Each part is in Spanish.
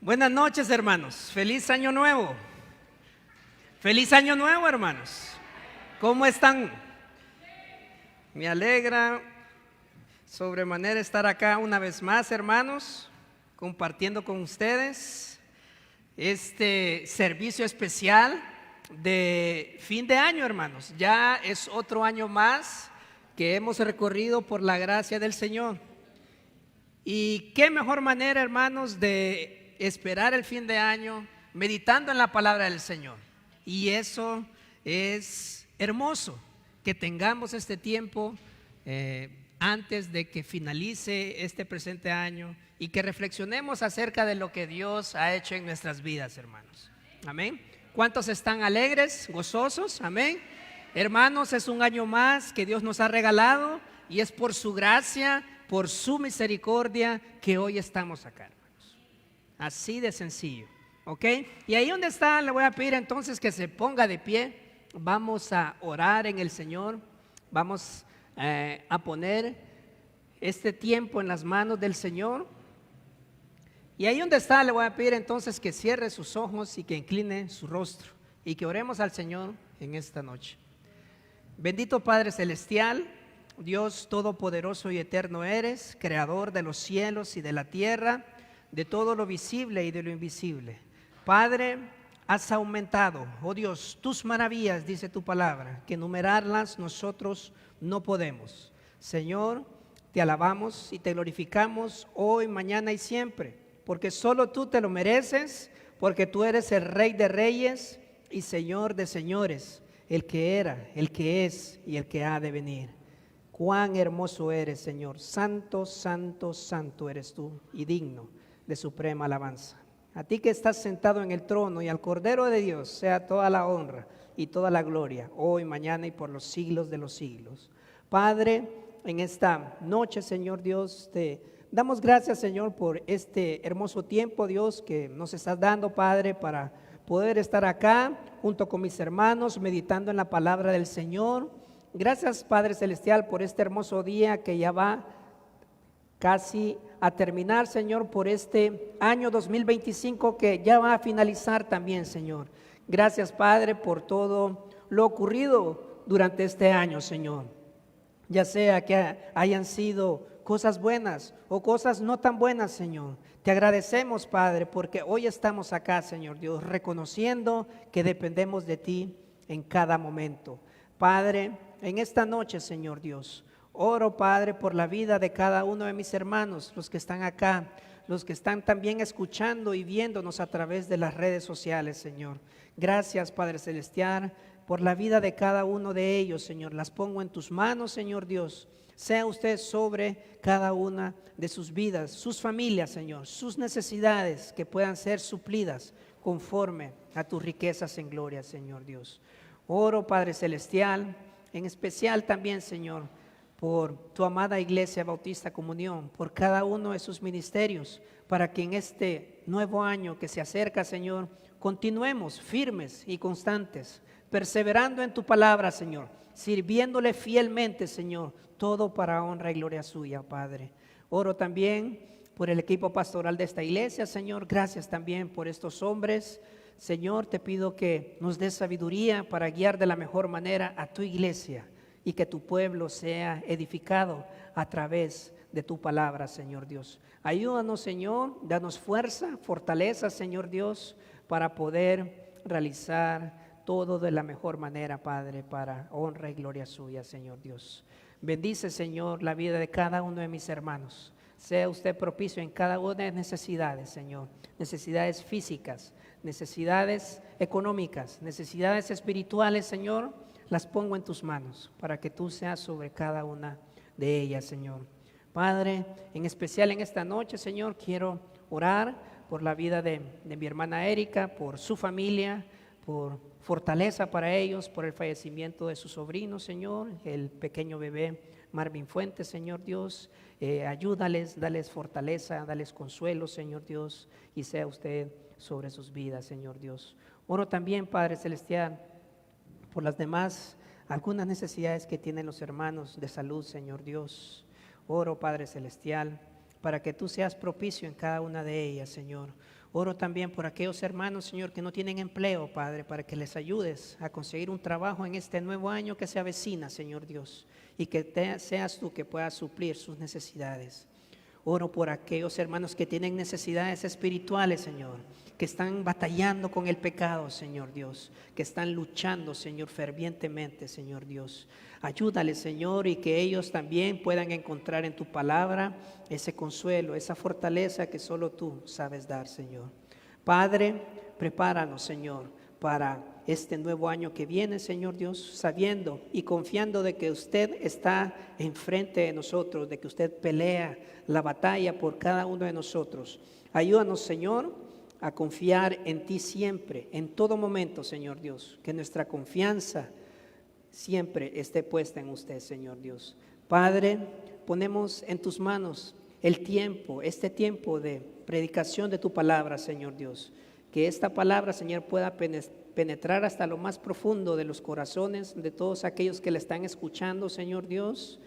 Buenas noches, hermanos. Feliz año nuevo. Feliz año nuevo, hermanos. ¿Cómo están? Me alegra sobremanera estar acá una vez más, hermanos, compartiendo con ustedes este servicio especial de fin de año, hermanos. Ya es otro año más que hemos recorrido por la gracia del Señor. Y qué mejor manera, hermanos, de esperar el fin de año meditando en la palabra del Señor. Y eso es hermoso, que tengamos este tiempo antes de que finalice este presente año y que reflexionemos acerca de lo que Dios ha hecho en nuestras vidas, hermanos. Amén. ¿Cuántos están alegres, gozosos? Amén. Hermanos, es un año más que Dios nos ha regalado y es por su gracia, por su misericordia que hoy estamos acá, hermanos. Así de sencillo, ¿ok? Y ahí donde está, le voy a pedir entonces que se ponga de pie. Vamos a orar en el Señor. Vamos a poner este tiempo en las manos del Señor. Y ahí donde está, le voy a pedir entonces que cierre sus ojos y que incline su rostro y que oremos al Señor en esta noche. Bendito Padre Celestial, Dios todopoderoso y eterno eres, creador de los cielos y de la tierra, de todo lo visible y de lo invisible. Padre, has aumentado, oh Dios, tus maravillas, dice tu palabra, que enumerarlas nosotros no podemos. Señor, te alabamos y te glorificamos hoy, mañana y siempre, porque solo tú te lo mereces, porque tú eres el Rey de Reyes y Señor de Señores, el que era, el que es y el que ha de venir. Cuán hermoso eres, Señor. Santo, santo, santo eres tú y digno de suprema alabanza. A ti que estás sentado en el trono y al Cordero de Dios sea toda la honra y toda la gloria, hoy, mañana y por los siglos de los siglos. Padre, en esta noche, Señor Dios, te damos gracias, Señor, por este hermoso tiempo, Dios, que nos estás dando, Padre, para poder estar acá junto con mis hermanos, meditando en la palabra del Señor. Gracias, Padre Celestial, por este hermoso día que ya va casi a terminar, Señor, por este año 2025 que ya va a finalizar también, Señor. Gracias, Padre, por todo lo ocurrido durante este año, Señor. Ya sea que hayan sido cosas buenas o cosas no tan buenas, Señor. Te agradecemos, Padre, porque hoy estamos acá, Señor Dios, reconociendo que dependemos de ti en cada momento. Padre, en esta noche, Señor Dios, oro, Padre, por la vida de cada uno de mis hermanos, los que están acá, los que están también escuchando y viéndonos a través de las redes sociales, Señor. Gracias, Padre Celestial, por la vida de cada uno de ellos, Señor. Las pongo en tus manos, Señor Dios. Sea usted sobre cada una de sus vidas, sus familias, Señor, sus necesidades que puedan ser suplidas conforme a tus riquezas en gloria, Señor Dios. Oro, Padre Celestial, en especial también, Señor, por tu amada Iglesia Bautista Comunión, por cada uno de sus ministerios, para que en este nuevo año que se acerca, Señor, continuemos firmes y constantes, perseverando en tu palabra, Señor, sirviéndole fielmente, Señor, todo para honra y gloria suya, Padre. Oro también por el equipo pastoral de esta iglesia, Señor. Gracias también por estos hombres. Señor, te pido que nos des sabiduría para guiar de la mejor manera a tu iglesia y que tu pueblo sea edificado a través de tu palabra, Señor Dios. Ayúdanos, Señor, danos fuerza, fortaleza, Señor Dios, para poder realizar todo de la mejor manera, Padre, para honra y gloria suya, Señor Dios. Bendice, Señor, la vida de cada uno de mis hermanos. Sea usted propicio en cada una de las necesidades, Señor. Necesidades físicas, necesidades económicas, necesidades espirituales, Señor. Las pongo en tus manos para que tú seas sobre cada una de ellas, Señor. Padre, en especial en esta noche, Señor, quiero orar por la vida de mi hermana Erika, por su familia, por fortaleza para ellos, por el fallecimiento de su sobrino, Señor, el pequeño bebé Marvin Fuentes, Señor Dios. Ayúdales, dales fortaleza, dales consuelo, Señor Dios, y sea usted sobre sus vidas, Señor Dios. Oro también, Padre Celestial, por las demás, algunas necesidades que tienen los hermanos de salud, Señor Dios. Oro, Padre Celestial, para que tú seas propicio en cada una de ellas, Señor. Oro también por aquellos hermanos, Señor, que no tienen empleo, Padre, para que les ayudes a conseguir un trabajo en este nuevo año que se avecina, Señor Dios, y que seas tú que puedas suplir sus necesidades. Oro por aquellos hermanos que tienen necesidades espirituales, Señor, que están batallando con el pecado, Señor Dios, que están luchando, Señor, fervientemente, Señor Dios. Ayúdales, Señor, y que ellos también puedan encontrar en tu palabra ese consuelo, esa fortaleza que solo tú sabes dar, Señor. Padre, prepáranos, Señor, para este nuevo año que viene, Señor Dios, sabiendo y confiando de que usted está enfrente de nosotros, de que usted pelea la batalla por cada uno de nosotros. Ayúdanos, Señor, a confiar en ti siempre, en todo momento, Señor Dios, que nuestra confianza siempre esté puesta en usted, Señor Dios. Padre, ponemos en tus manos el tiempo, este tiempo de predicación de tu palabra, Señor Dios. Que esta palabra, Señor, pueda penetrar hasta lo más profundo de los corazones de todos aquellos que la están escuchando, Señor Dios.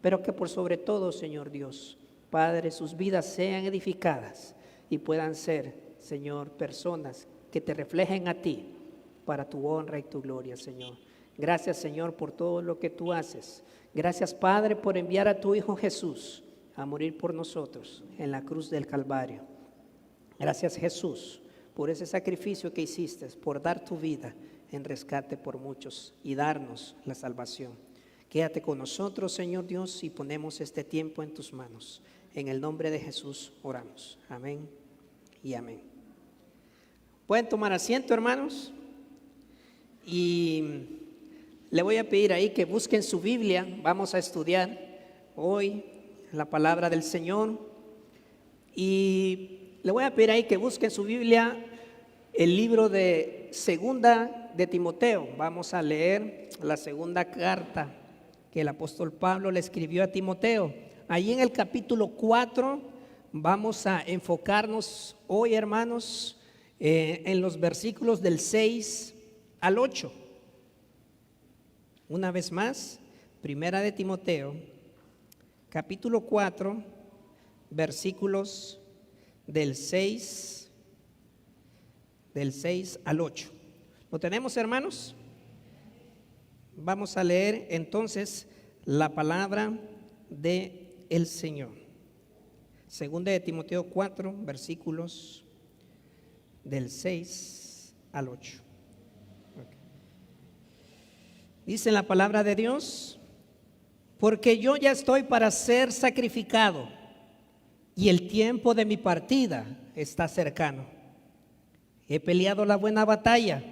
Pero que por sobre todo, Señor Dios, Padre, sus vidas sean edificadas y puedan ser, Señor, personas que te reflejen a ti para tu honra y tu gloria, Señor. Gracias, Señor, por todo lo que tú haces. Gracias, Padre, por enviar a tu Hijo Jesús a morir por nosotros en la cruz del Calvario. Gracias, Jesús, por ese sacrificio que hiciste, por dar tu vida en rescate por muchos y darnos la salvación. Quédate con nosotros, Señor Dios, y ponemos este tiempo en tus manos. En el nombre de Jesús oramos. Amén y amén. Pueden tomar asiento, hermanos, y le voy a pedir ahí que busquen su Biblia. Vamos a estudiar hoy la palabra del Señor, y le voy a pedir ahí que busquen su Biblia el libro de Segunda de Timoteo. Vamos a leer la segunda carta que el apóstol Pablo le escribió a Timoteo. Allí en el capítulo 4 vamos a enfocarnos hoy, hermanos, en los versículos del 6 al 8. Una vez más, Primera de Timoteo, capítulo 4, versículos del 6 al 8. ¿Lo tenemos, hermanos? Vamos a leer entonces la palabra del Señor. Segunda de Timoteo 4, versículos del 6 al 8. Dice la palabra de Dios: porque yo ya estoy para ser sacrificado y el tiempo de mi partida está cercano. He peleado la buena batalla,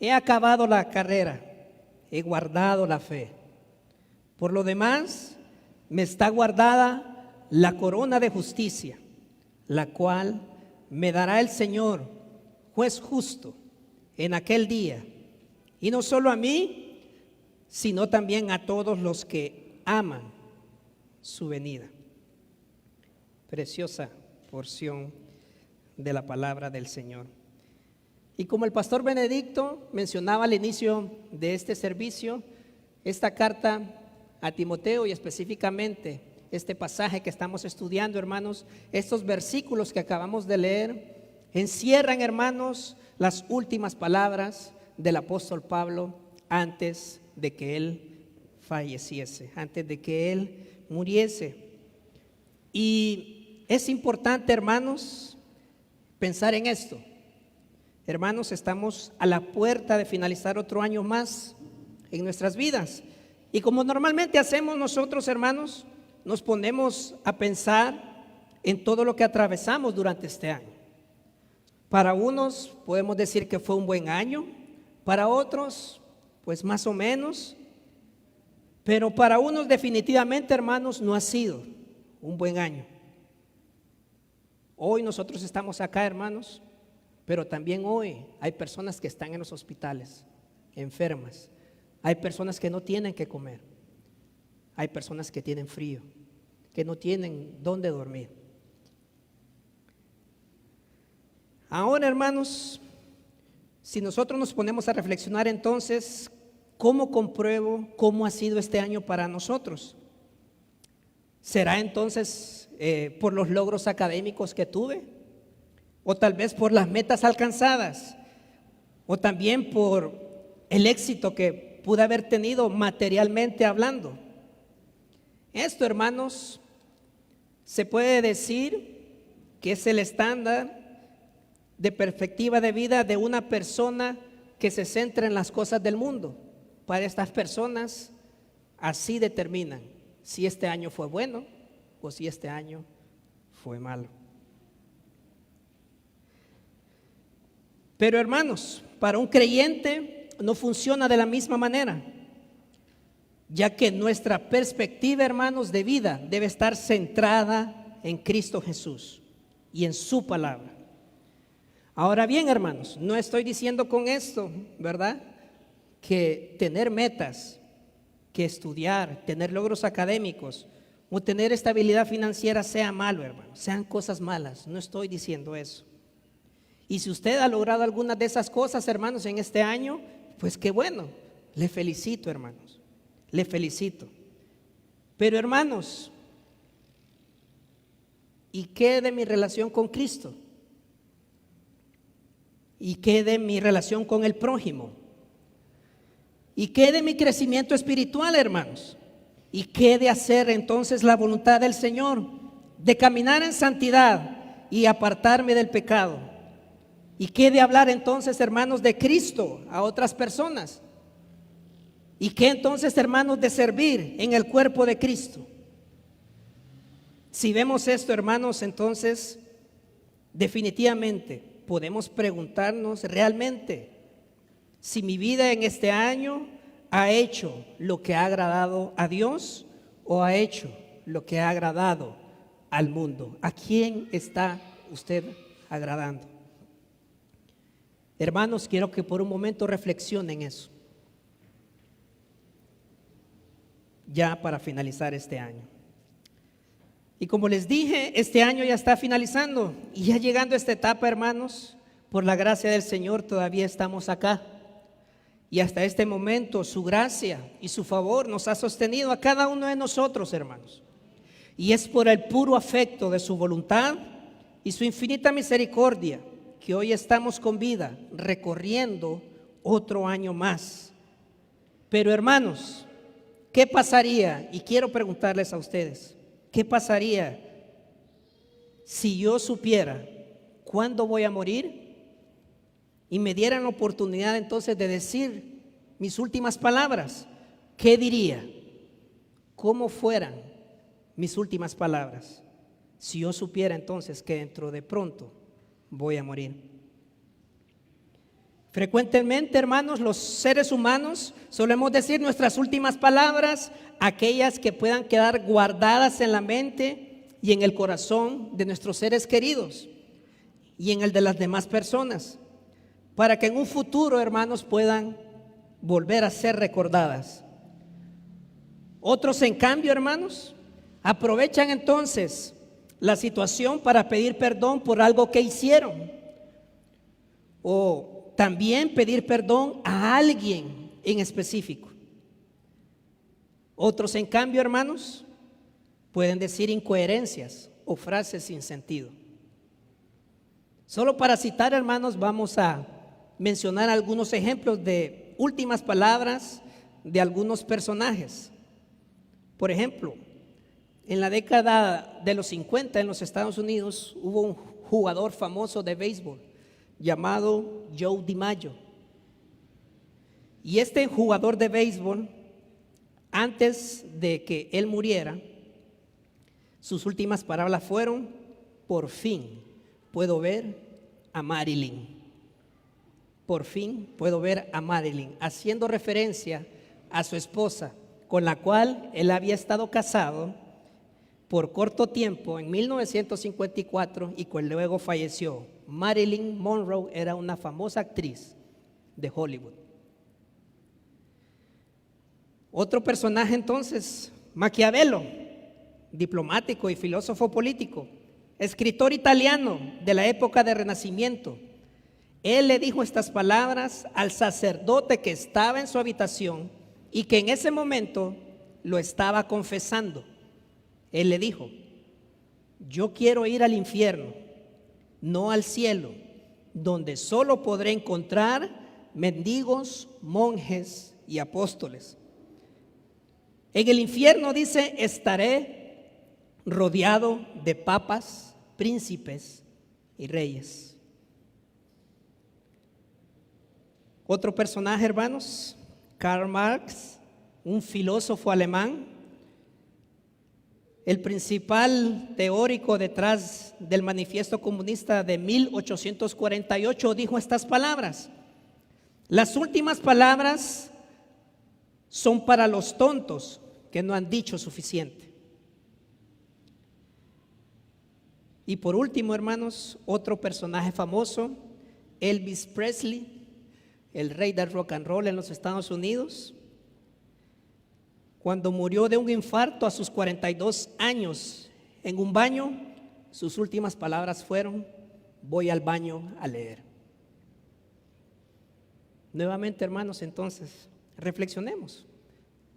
he acabado la carrera, he guardado la fe. Por lo demás, me está guardada la corona de justicia, la cual me dará el Señor, juez justo, en aquel día, y no solo a mí, sino también a todos los que aman su venida. Preciosa porción de la palabra del Señor. Y como el pastor Benedicto mencionaba al inicio de este servicio, esta carta a Timoteo, y específicamente este pasaje que estamos estudiando, hermanos, estos versículos que acabamos de leer, encierran, hermanos, las últimas palabras del apóstol Pablo antes de que él falleciese, antes de que él muriese. Y es importante, hermanos, pensar en esto. Hermanos, estamos a la puerta de finalizar otro año más en nuestras vidas. Y como normalmente hacemos nosotros, hermanos, nos ponemos a pensar en todo lo que atravesamos durante este año. Para unos podemos decir que fue un buen año, para otros pues más o menos, pero para unos definitivamente, hermanos, no ha sido un buen año. Hoy nosotros estamos acá, hermanos, pero también hoy hay personas que están en los hospitales, enfermas. Hay personas que no tienen que comer. Hay personas que tienen frío, que no tienen dónde dormir. Ahora, hermanos, si nosotros nos ponemos a reflexionar entonces, ¿cómo compruebo cómo ha sido este año para nosotros? ¿Será entonces por los logros académicos que tuve? o tal vez por las metas alcanzadas, o también por el éxito que pude haber tenido materialmente hablando. Esto, hermanos, se puede decir que es el estándar de perspectiva de vida de una persona que se centra en las cosas del mundo. Para estas personas, así determinan si este año fue bueno o si este año fue malo. Pero hermanos, para un creyente no funciona de la misma manera, ya que nuestra perspectiva, hermanos, de vida debe estar centrada en Cristo Jesús y en su palabra. Ahora bien, hermanos, no estoy diciendo con esto, ¿verdad?, que tener metas, que estudiar, tener logros académicos o tener estabilidad financiera sea malo, hermanos, sean cosas malas. No estoy diciendo eso. Y si usted ha logrado algunas de esas cosas, hermanos, en este año, pues qué bueno, le felicito, hermanos, le felicito. Pero hermanos, ¿y qué de mi relación con Cristo? ¿Y qué de mi relación con el prójimo? ¿Y qué de mi crecimiento espiritual, hermanos? ¿Y qué de hacer entonces la voluntad del Señor? De caminar en santidad y apartarme del pecado. ¿Y qué de hablar entonces, hermanos, de Cristo a otras personas? ¿Y qué entonces, hermanos, de servir en el cuerpo de Cristo? Si vemos esto, hermanos, entonces definitivamente podemos preguntarnos realmente si mi vida en este año ha hecho lo que ha agradado a Dios o ha hecho lo que ha agradado al mundo. ¿A quién está usted agradando? Hermanos, quiero que por un momento reflexionen eso, ya para finalizar este año. Y como les dije, este año ya está finalizando y ya llegando a esta etapa, hermanos, por la gracia del Señor todavía estamos acá. Y hasta este momento su gracia y su favor nos ha sostenido a cada uno de nosotros, hermanos. Y es por el puro afecto de su voluntad y su infinita misericordia que hoy estamos con vida, recorriendo otro año más. Pero hermanos, ¿qué pasaría? Y quiero preguntarles a ustedes, ¿qué pasaría si yo supiera cuándo voy a morir y me dieran la oportunidad entonces de decir mis últimas palabras? ¿Qué diría? ¿Cómo fueran mis últimas palabras si yo supiera entonces que dentro de pronto voy a morir? Frecuentemente, hermanos, los seres humanos solemos decir nuestras últimas palabras, aquellas que puedan quedar guardadas en la mente y en el corazón de nuestros seres queridos y en el de las demás personas, para que en un futuro, hermanos, puedan volver a ser recordadas. Otros, en cambio, hermanos, aprovechan entonces la situación para pedir perdón por algo que hicieron, o también pedir perdón a alguien en específico. Otros, en cambio, hermanos, pueden decir incoherencias o frases sin sentido. Solo para citar, hermanos, vamos a mencionar algunos ejemplos de últimas palabras de algunos personajes. Por ejemplo, en la década de los 50 en los Estados Unidos hubo un jugador famoso de béisbol llamado Joe DiMaggio. Y este jugador de béisbol, antes de que él muriera, sus últimas palabras fueron: por fin puedo ver a Marilyn. Por fin puedo ver a Marilyn, haciendo referencia a su esposa, con la cual él había estado casado por corto tiempo en 1954 y que luego falleció. Marilyn Monroe era una famosa actriz de Hollywood. Otro personaje entonces, Maquiavelo, diplomático y filósofo político, escritor italiano de la época del Renacimiento. Él le dijo estas palabras al sacerdote que estaba en su habitación y que en ese momento lo estaba confesando. Él le dijo: yo quiero ir al infierno, no al cielo, donde solo podré encontrar mendigos, monjes y apóstoles. En el infierno, dice, estaré rodeado de papas, príncipes y reyes. Otro personaje, hermanos, Karl Marx, un filósofo alemán, el principal teórico detrás del Manifiesto Comunista de 1848, dijo estas palabras: las últimas palabras son para los tontos que no han dicho suficiente. Y por último, hermanos, otro personaje famoso, Elvis Presley, el rey del rock and roll en los Estados Unidos, cuando murió de un infarto a sus 42 años en un baño, sus últimas palabras fueron: voy al baño a leer. Nuevamente, hermanos, entonces, reflexionemos.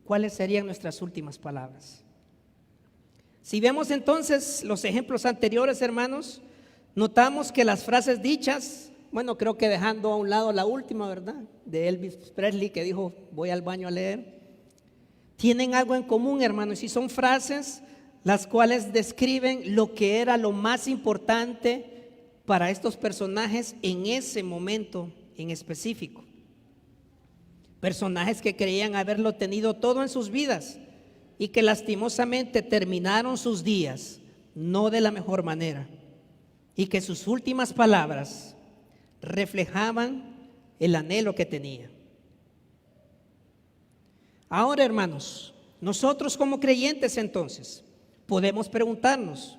¿Cuáles serían nuestras últimas palabras? Si vemos entonces los ejemplos anteriores, hermanos, notamos que las frases dichas, bueno, creo que dejando a un lado la última, ¿verdad?, de Elvis Presley, que dijo: voy al baño a leer, tienen algo en común, hermanos, y son frases las cuales describen lo que era lo más importante para estos personajes en ese momento en específico. Personajes que creían haberlo tenido todo en sus vidas y que lastimosamente terminaron sus días no de la mejor manera, y que sus últimas palabras reflejaban el anhelo que tenía. Ahora, hermanos, nosotros como creyentes entonces podemos preguntarnos: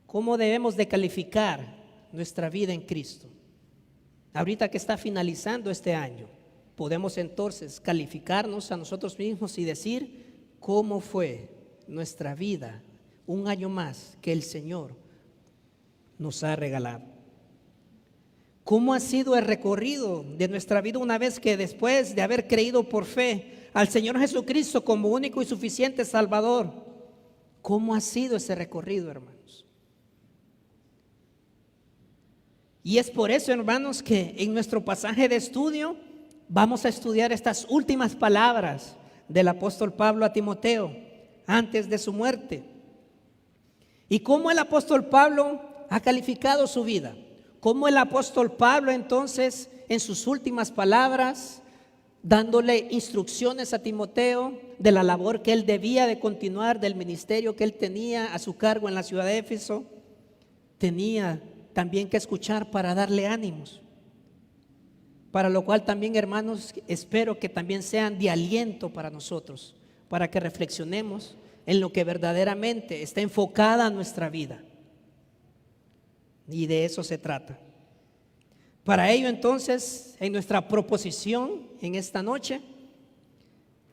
¿cómo debemos de calificar nuestra vida en Cristo? Ahorita que está finalizando este año, podemos entonces calificarnos a nosotros mismos y decir cómo fue nuestra vida un año más que el Señor nos ha regalado. ¿Cómo ha sido el recorrido de nuestra vida una vez que, después de haber creído por fe al Señor Jesucristo como único y suficiente Salvador, cómo ha sido ese recorrido, hermanos? Y es por eso, hermanos, que en nuestro pasaje de estudio vamos a estudiar estas últimas palabras del apóstol Pablo a Timoteo antes de su muerte, y cómo el apóstol Pablo ha calificado su vida, cómo el apóstol Pablo entonces en sus últimas palabras, dándole instrucciones a Timoteo de la labor que él debía de continuar, del ministerio que él tenía a su cargo en la ciudad de Éfeso, tenía también que escuchar para darle ánimos. Para lo cual también, hermanos, espero que también sean de aliento para nosotros, para que reflexionemos en lo que verdaderamente está enfocada nuestra vida. Y de eso se trata. Para ello, entonces, en nuestra proposición en esta noche,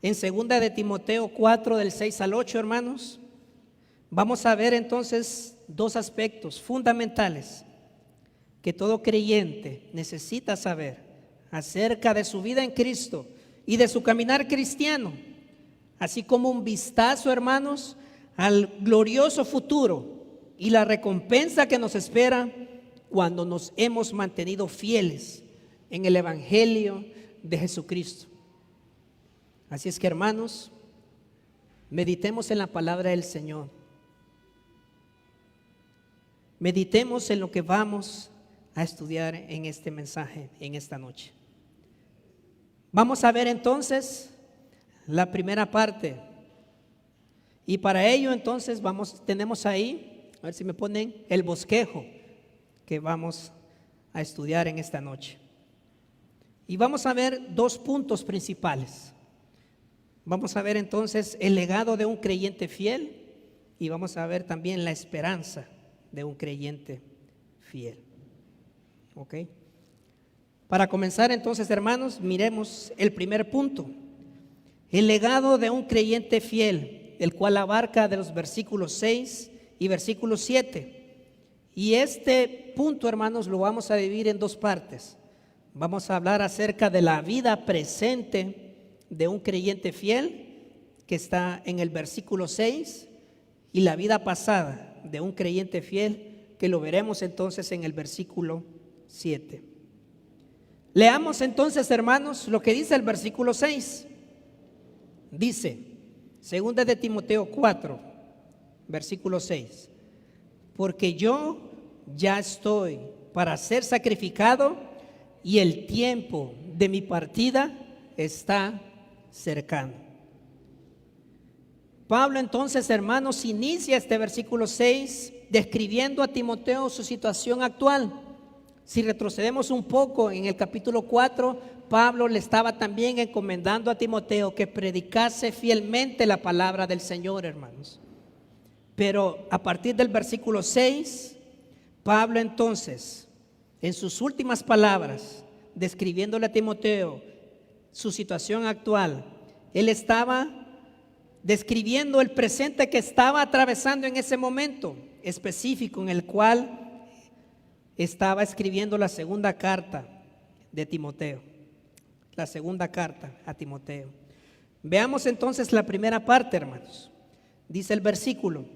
en 2 de Timoteo 4, del 6 al 8, hermanos, vamos a ver entonces dos aspectos fundamentales que todo creyente necesita saber acerca de su vida en Cristo y de su caminar cristiano, así como un vistazo, hermanos, al glorioso futuro y la recompensa que nos espera cuando nos hemos mantenido fieles en el Evangelio de Jesucristo. Así es que, hermanos, meditemos en la palabra del Señor. Meditemos en lo que vamos a estudiar en este mensaje, en esta noche. Vamos a ver entonces la primera parte, y para ello entonces tenemos ahí, a ver si me ponen el bosquejo que vamos a estudiar en esta noche. Y vamos a ver dos puntos principales. Vamos a ver entonces el legado de un creyente fiel, y vamos a ver también la esperanza de un creyente fiel. ¿Ok? Para comenzar entonces, hermanos, miremos el primer punto, el legado de un creyente fiel, el cual abarca de los versículos 6 y versículo 7. Y este punto, hermanos, lo vamos a dividir en dos partes. Vamos a hablar acerca de la vida presente de un creyente fiel, que está en el versículo 6, y la vida pasada de un creyente fiel, que que lo veremos entonces en el versículo 7. Leamos entonces, hermanos, lo que dice el versículo 6. Dice, segunda de Timoteo 4, versículo 6. Porque yo ya estoy para ser sacrificado y el tiempo de mi partida está cercano. Pablo entonces, hermanos, inicia este versículo 6 describiendo a Timoteo su situación actual. Si retrocedemos un poco en el capítulo 4, Pablo le estaba también encomendando a Timoteo que predicase fielmente la palabra del Señor, hermanos. Pero a partir del versículo 6, Pablo entonces, en sus últimas palabras, describiéndole a Timoteo su situación actual, él estaba describiendo el presente que estaba atravesando en ese momento específico en el cual estaba escribiendo la segunda carta de Timoteo, la segunda carta a Timoteo. Veamos entonces la primera parte, hermanos. Dice el versículo,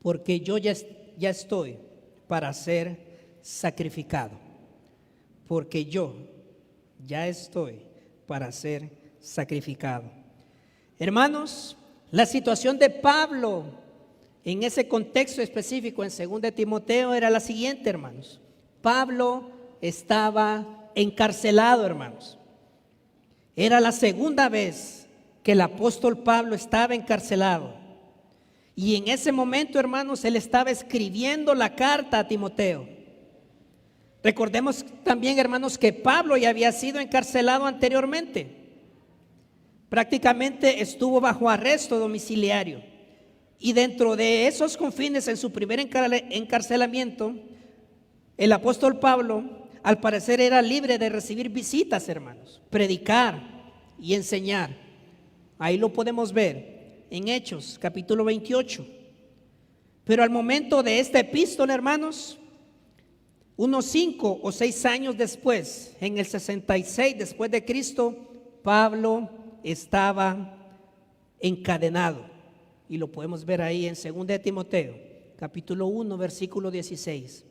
porque yo ya estoy para ser sacrificado. Porque yo ya estoy para ser sacrificado. Hermanos, la situación de Pablo en ese contexto específico en 2 Timoteo era la siguiente, hermanos. Pablo estaba encarcelado, hermanos. Era la segunda vez que el apóstol Pablo estaba encarcelado. Y en ese momento, hermanos, él estaba escribiendo la carta a Timoteo. Recordemos también, hermanos, que Pablo ya había sido encarcelado anteriormente. Prácticamente estuvo bajo arresto domiciliario. Y dentro de esos confines, en su primer encarcelamiento, el apóstol Pablo, al parecer, era libre de recibir visitas, hermanos, predicar y enseñar. Ahí lo podemos ver en Hechos, capítulo 28. Pero al momento de esta epístola, hermanos, unos 5 o 6 años después, en el 66 después de Cristo, Pablo estaba encadenado. Y lo podemos ver ahí en 2 de Timoteo, capítulo 1, versículo 16.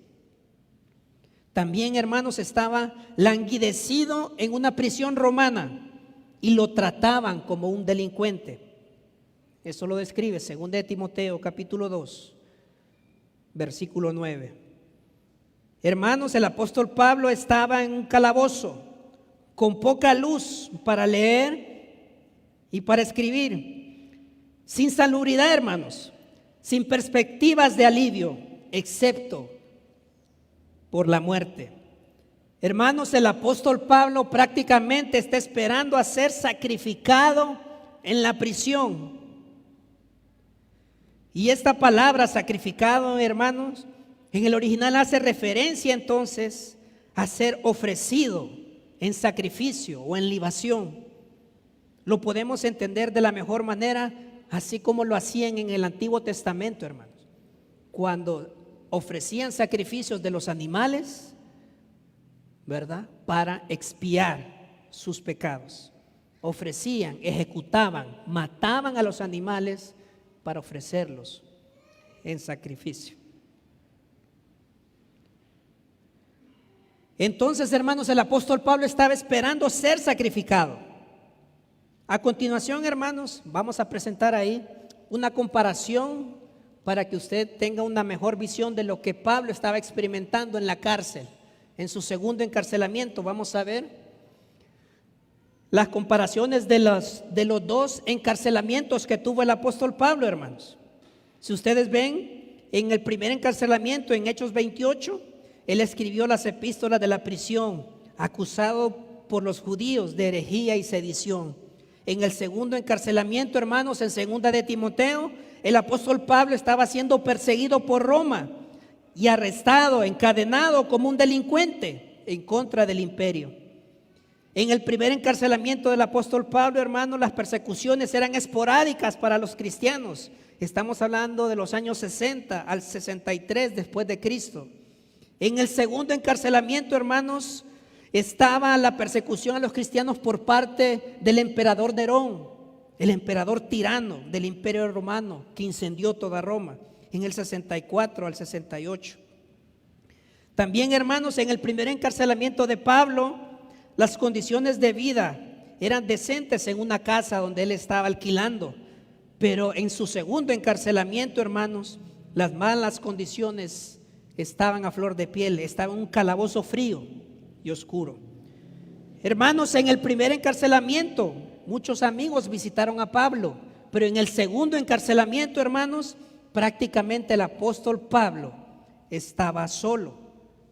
También, hermanos, estaba languidecido en una prisión romana y lo trataban como un delincuente. Eso lo describe 2 de Timoteo, capítulo 2, versículo 9. Hermanos, el apóstol Pablo estaba en un calabozo con poca luz para leer y para escribir. Sin salubridad, hermanos, sin perspectivas de alivio, excepto por la muerte. Hermanos, el apóstol Pablo prácticamente está esperando a ser sacrificado en la prisión. Y esta palabra sacrificado, hermanos, en el original hace referencia entonces a ser ofrecido en sacrificio o en libación. Lo podemos entender de la mejor manera, así como lo hacían en el Antiguo Testamento, hermanos. Cuando ofrecían sacrificios de los animales, ¿verdad? Para expiar sus pecados. Ofrecían, ejecutaban, mataban a los animales para ofrecerlos en sacrificio. Entonces, hermanos, el apóstol Pablo estaba esperando ser sacrificado. A continuación, hermanos, vamos a presentar ahí una comparación para que usted tenga una mejor visión de lo que Pablo estaba experimentando en la cárcel. En su segundo encarcelamiento vamos a ver las comparaciones de los dos encarcelamientos que tuvo el apóstol Pablo, hermanos. Si ustedes ven, en el primer encarcelamiento, en Hechos 28, él escribió las epístolas de la prisión, acusado por los judíos de herejía y sedición. En el segundo encarcelamiento, hermanos, en 2 de Timoteo, el apóstol Pablo estaba siendo perseguido por Roma y arrestado, encadenado como un delincuente en contra del imperio. En el primer encarcelamiento del apóstol Pablo, hermanos, las persecuciones eran esporádicas para los cristianos. Estamos hablando de los años 60 al 63 después de Cristo. En el segundo encarcelamiento, hermanos, estaba la persecución a los cristianos por parte del emperador Nerón, el emperador tirano del imperio romano que incendió toda Roma en el 64 al 68. También, hermanos, en el primer encarcelamiento de Pablo, las condiciones de vida eran decentes en una casa donde él estaba alquilando. Pero en su segundo encarcelamiento, hermanos, las malas condiciones estaban a flor de piel. Estaba en un calabozo frío y oscuro. Hermanos, en el primer encarcelamiento, muchos amigos visitaron a Pablo. Pero en el segundo encarcelamiento, hermanos, prácticamente el apóstol Pablo estaba solo,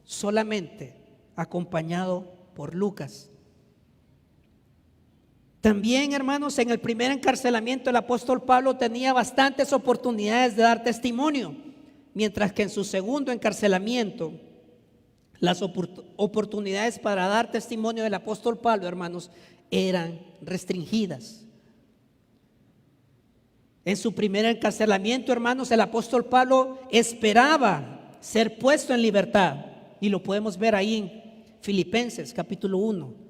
solamente acompañado por Lucas. También, hermanos, en el primer encarcelamiento el apóstol Pablo tenía bastantes oportunidades de dar testimonio, mientras que en su segundo encarcelamiento las oportunidades para dar testimonio del apóstol Pablo, hermanos, eran restringidas. En su primer encarcelamiento, hermanos, el apóstol Pablo esperaba ser puesto en libertad, y lo podemos ver ahí en Filipenses capítulo 1.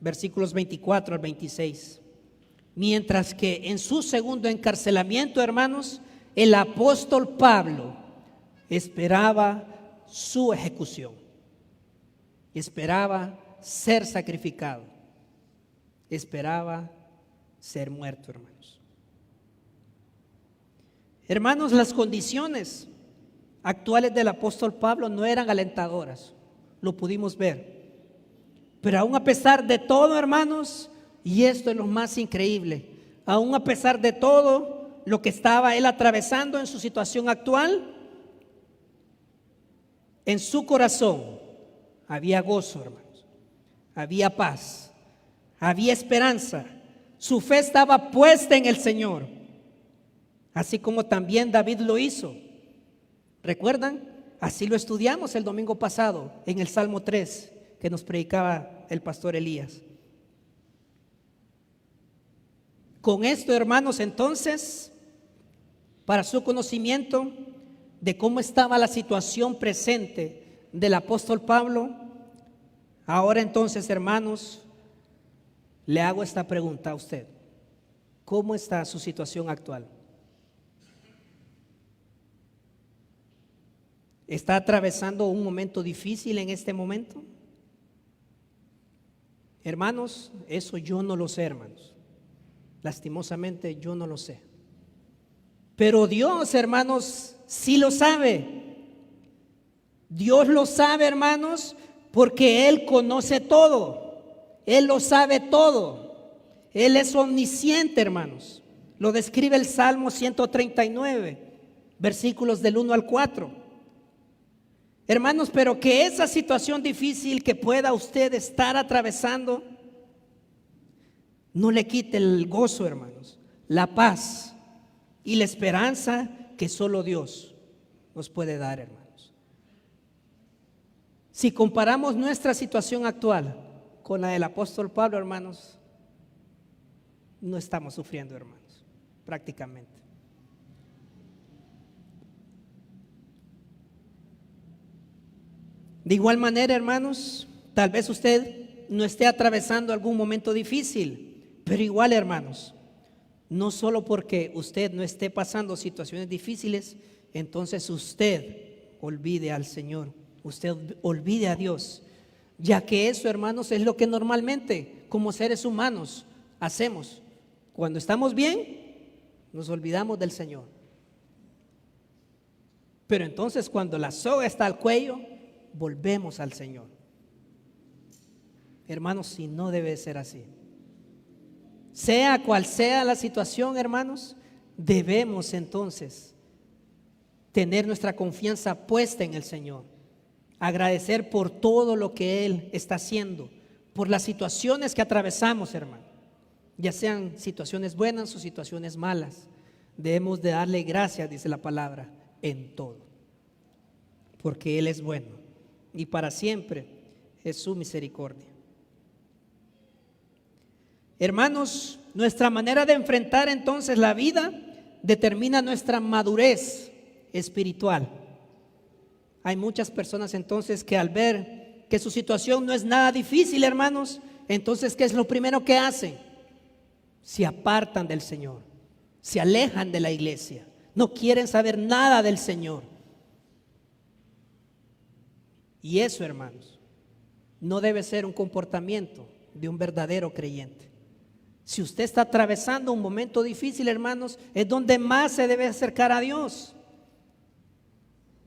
Versículos 24 al 26. Mientras que en su segundo encarcelamiento, hermanos, el apóstol Pablo esperaba su ejecución. Esperaba ser sacrificado. Esperaba ser muerto, hermanos. Hermanos, las condiciones actuales del apóstol Pablo no eran alentadoras. Lo pudimos ver. Pero aún a pesar de todo, hermanos, y esto es lo más increíble, aún a pesar de todo lo que estaba él atravesando en su situación actual, en su corazón había gozo, hermanos, había paz, había esperanza. Su fe estaba puesta en el Señor, así como también David lo hizo. ¿Recuerdan? Así lo estudiamos el domingo pasado en el Salmo 3 que nos predicaba el pastor Elías. Con esto, hermanos, entonces, para su conocimiento de cómo estaba la situación presente del apóstol Pablo, ahora entonces, hermanos, le hago esta pregunta a usted: ¿cómo está su situación actual? ¿Está atravesando un momento difícil en este momento? Hermanos, eso yo no lo sé, hermanos. Lastimosamente yo no lo sé. Pero Dios, hermanos, sí lo sabe. Dios lo sabe, hermanos, porque Él conoce todo. Él lo sabe todo. Él es omnisciente, hermanos. Lo describe el Salmo 139, versículos del 1 al 4. Hermanos, pero que esa situación difícil que pueda usted estar atravesando no le quite el gozo, hermanos, la paz y la esperanza que solo Dios nos puede dar, hermanos. Si comparamos nuestra situación actual con la del apóstol Pablo, hermanos, no estamos sufriendo, hermanos, prácticamente. De igual manera, hermanos, tal vez usted no esté atravesando algún momento difícil, pero igual, hermanos, no solo porque usted no esté pasando situaciones difíciles, entonces usted olvide al Señor, usted olvide a Dios, ya que eso, hermanos, es lo que normalmente como seres humanos hacemos. Cuando estamos bien, nos olvidamos del Señor. Pero entonces cuando la soga está al cuello, volvemos al Señor. Hermanos, si no debe ser así. Sea cual sea la situación, hermanos, debemos entonces tener nuestra confianza puesta en el Señor. Agradecer por todo lo que Él está haciendo, por las situaciones que atravesamos, hermano. Ya sean situaciones buenas o situaciones malas. Debemos de darle gracias, dice la palabra, en todo. Porque Él es bueno y para siempre es su misericordia. Hermanos, nuestra manera de enfrentar entonces la vida determina nuestra madurez espiritual. Hay muchas personas entonces que al ver que su situación no es nada difícil, hermanos, entonces ¿qué es lo primero que hacen? Se apartan del Señor, se alejan de la iglesia, no quieren saber nada del Señor. Y eso, hermanos, no debe ser un comportamiento de un verdadero creyente. Si usted está atravesando un momento difícil, hermanos, es donde más se debe acercar a Dios.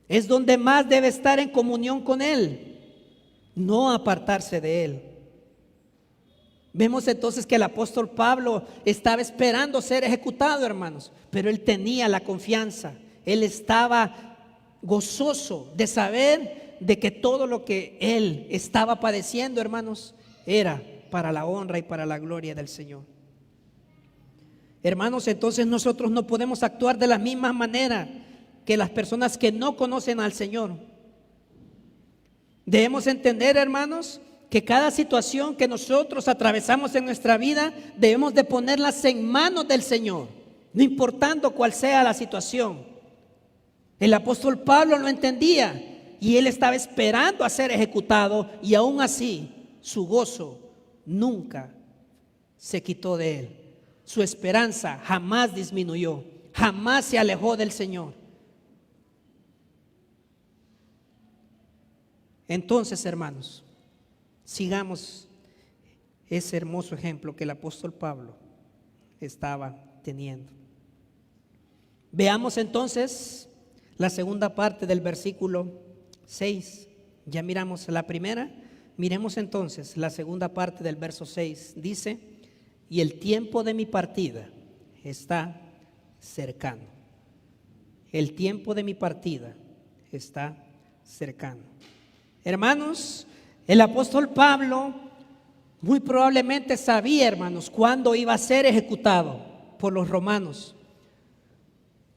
Es donde más debe estar en comunión con Él, no apartarse de Él. Vemos entonces que el apóstol Pablo estaba esperando ser ejecutado, hermanos, pero él tenía la confianza, él estaba gozoso de saber de que todo lo que él estaba padeciendo, hermanos, era para la honra y para la gloria del Señor. Hermanos, entonces nosotros no podemos actuar de la misma manera que las personas que no conocen al Señor. Debemos entender, hermanos, que cada situación que nosotros atravesamos en nuestra vida debemos de ponerlas en manos del Señor, no importando cuál sea la situación. El apóstol Pablo lo entendía y él estaba esperando a ser ejecutado, y aún así su gozo nunca se quitó de él. Su esperanza jamás disminuyó, jamás se alejó del Señor. Entonces, hermanos, sigamos ese hermoso ejemplo que el apóstol Pablo estaba teniendo. Veamos entonces la segunda parte del versículo 6. Ya miramos la primera, miremos entonces la segunda parte del verso 6. Dice: y el tiempo de mi partida está cercano. El tiempo de mi partida está cercano. Hermanos, el apóstol Pablo muy probablemente sabía, hermanos, cuándo iba a ser ejecutado por los romanos.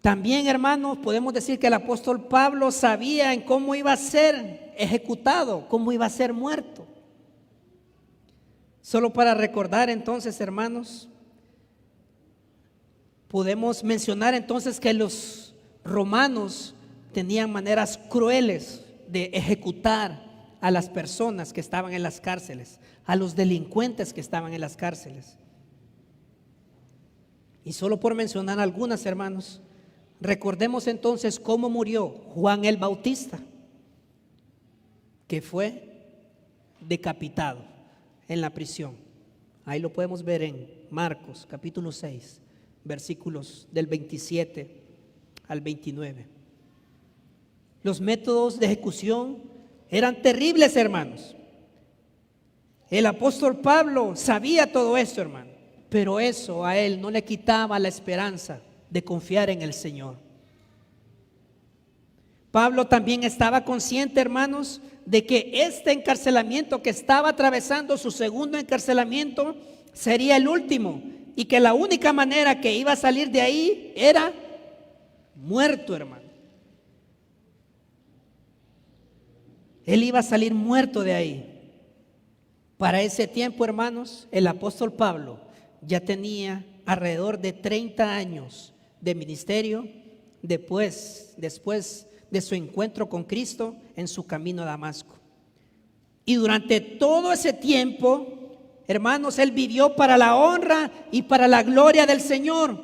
También, hermanos, podemos decir que el apóstol Pablo sabía en cómo iba a ser ejecutado, cómo iba a ser muerto. Solo para recordar entonces, hermanos, podemos mencionar entonces que los romanos tenían maneras crueles de ejecutar a las personas que estaban en las cárceles, a los delincuentes que estaban en las cárceles. Y solo por mencionar algunas, hermanos, recordemos entonces cómo murió Juan el Bautista, que fue decapitado en la prisión. Ahí lo podemos ver en Marcos capítulo 6, versículos del 27 al 29. Los métodos de ejecución eran terribles, hermanos. El apóstol Pablo sabía todo esto, hermano, pero eso a él no le quitaba la esperanza de confiar en el Señor. Pablo también estaba consciente, hermanos, de que este encarcelamiento que estaba atravesando, su segundo encarcelamiento, sería el último, y que la única manera que iba a salir de ahí era muerto, hermano. Él iba a salir muerto de ahí. Para ese tiempo, hermanos, el apóstol Pablo ya tenía alrededor de 30 años de ministerio después de su encuentro con Cristo en su camino a Damasco. Y durante todo ese tiempo, hermanos, él vivió para la honra y para la gloria del Señor,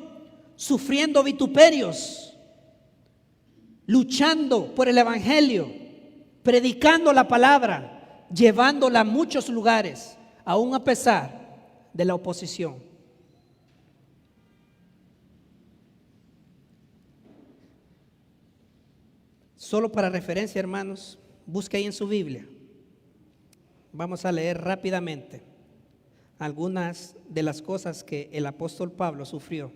sufriendo vituperios, luchando por el evangelio, predicando la palabra, llevándola a muchos lugares, aún a pesar de la oposición. Solo para referencia, hermanos, busque ahí en su Biblia. Vamos a leer rápidamente algunas de las cosas que el apóstol Pablo sufrió.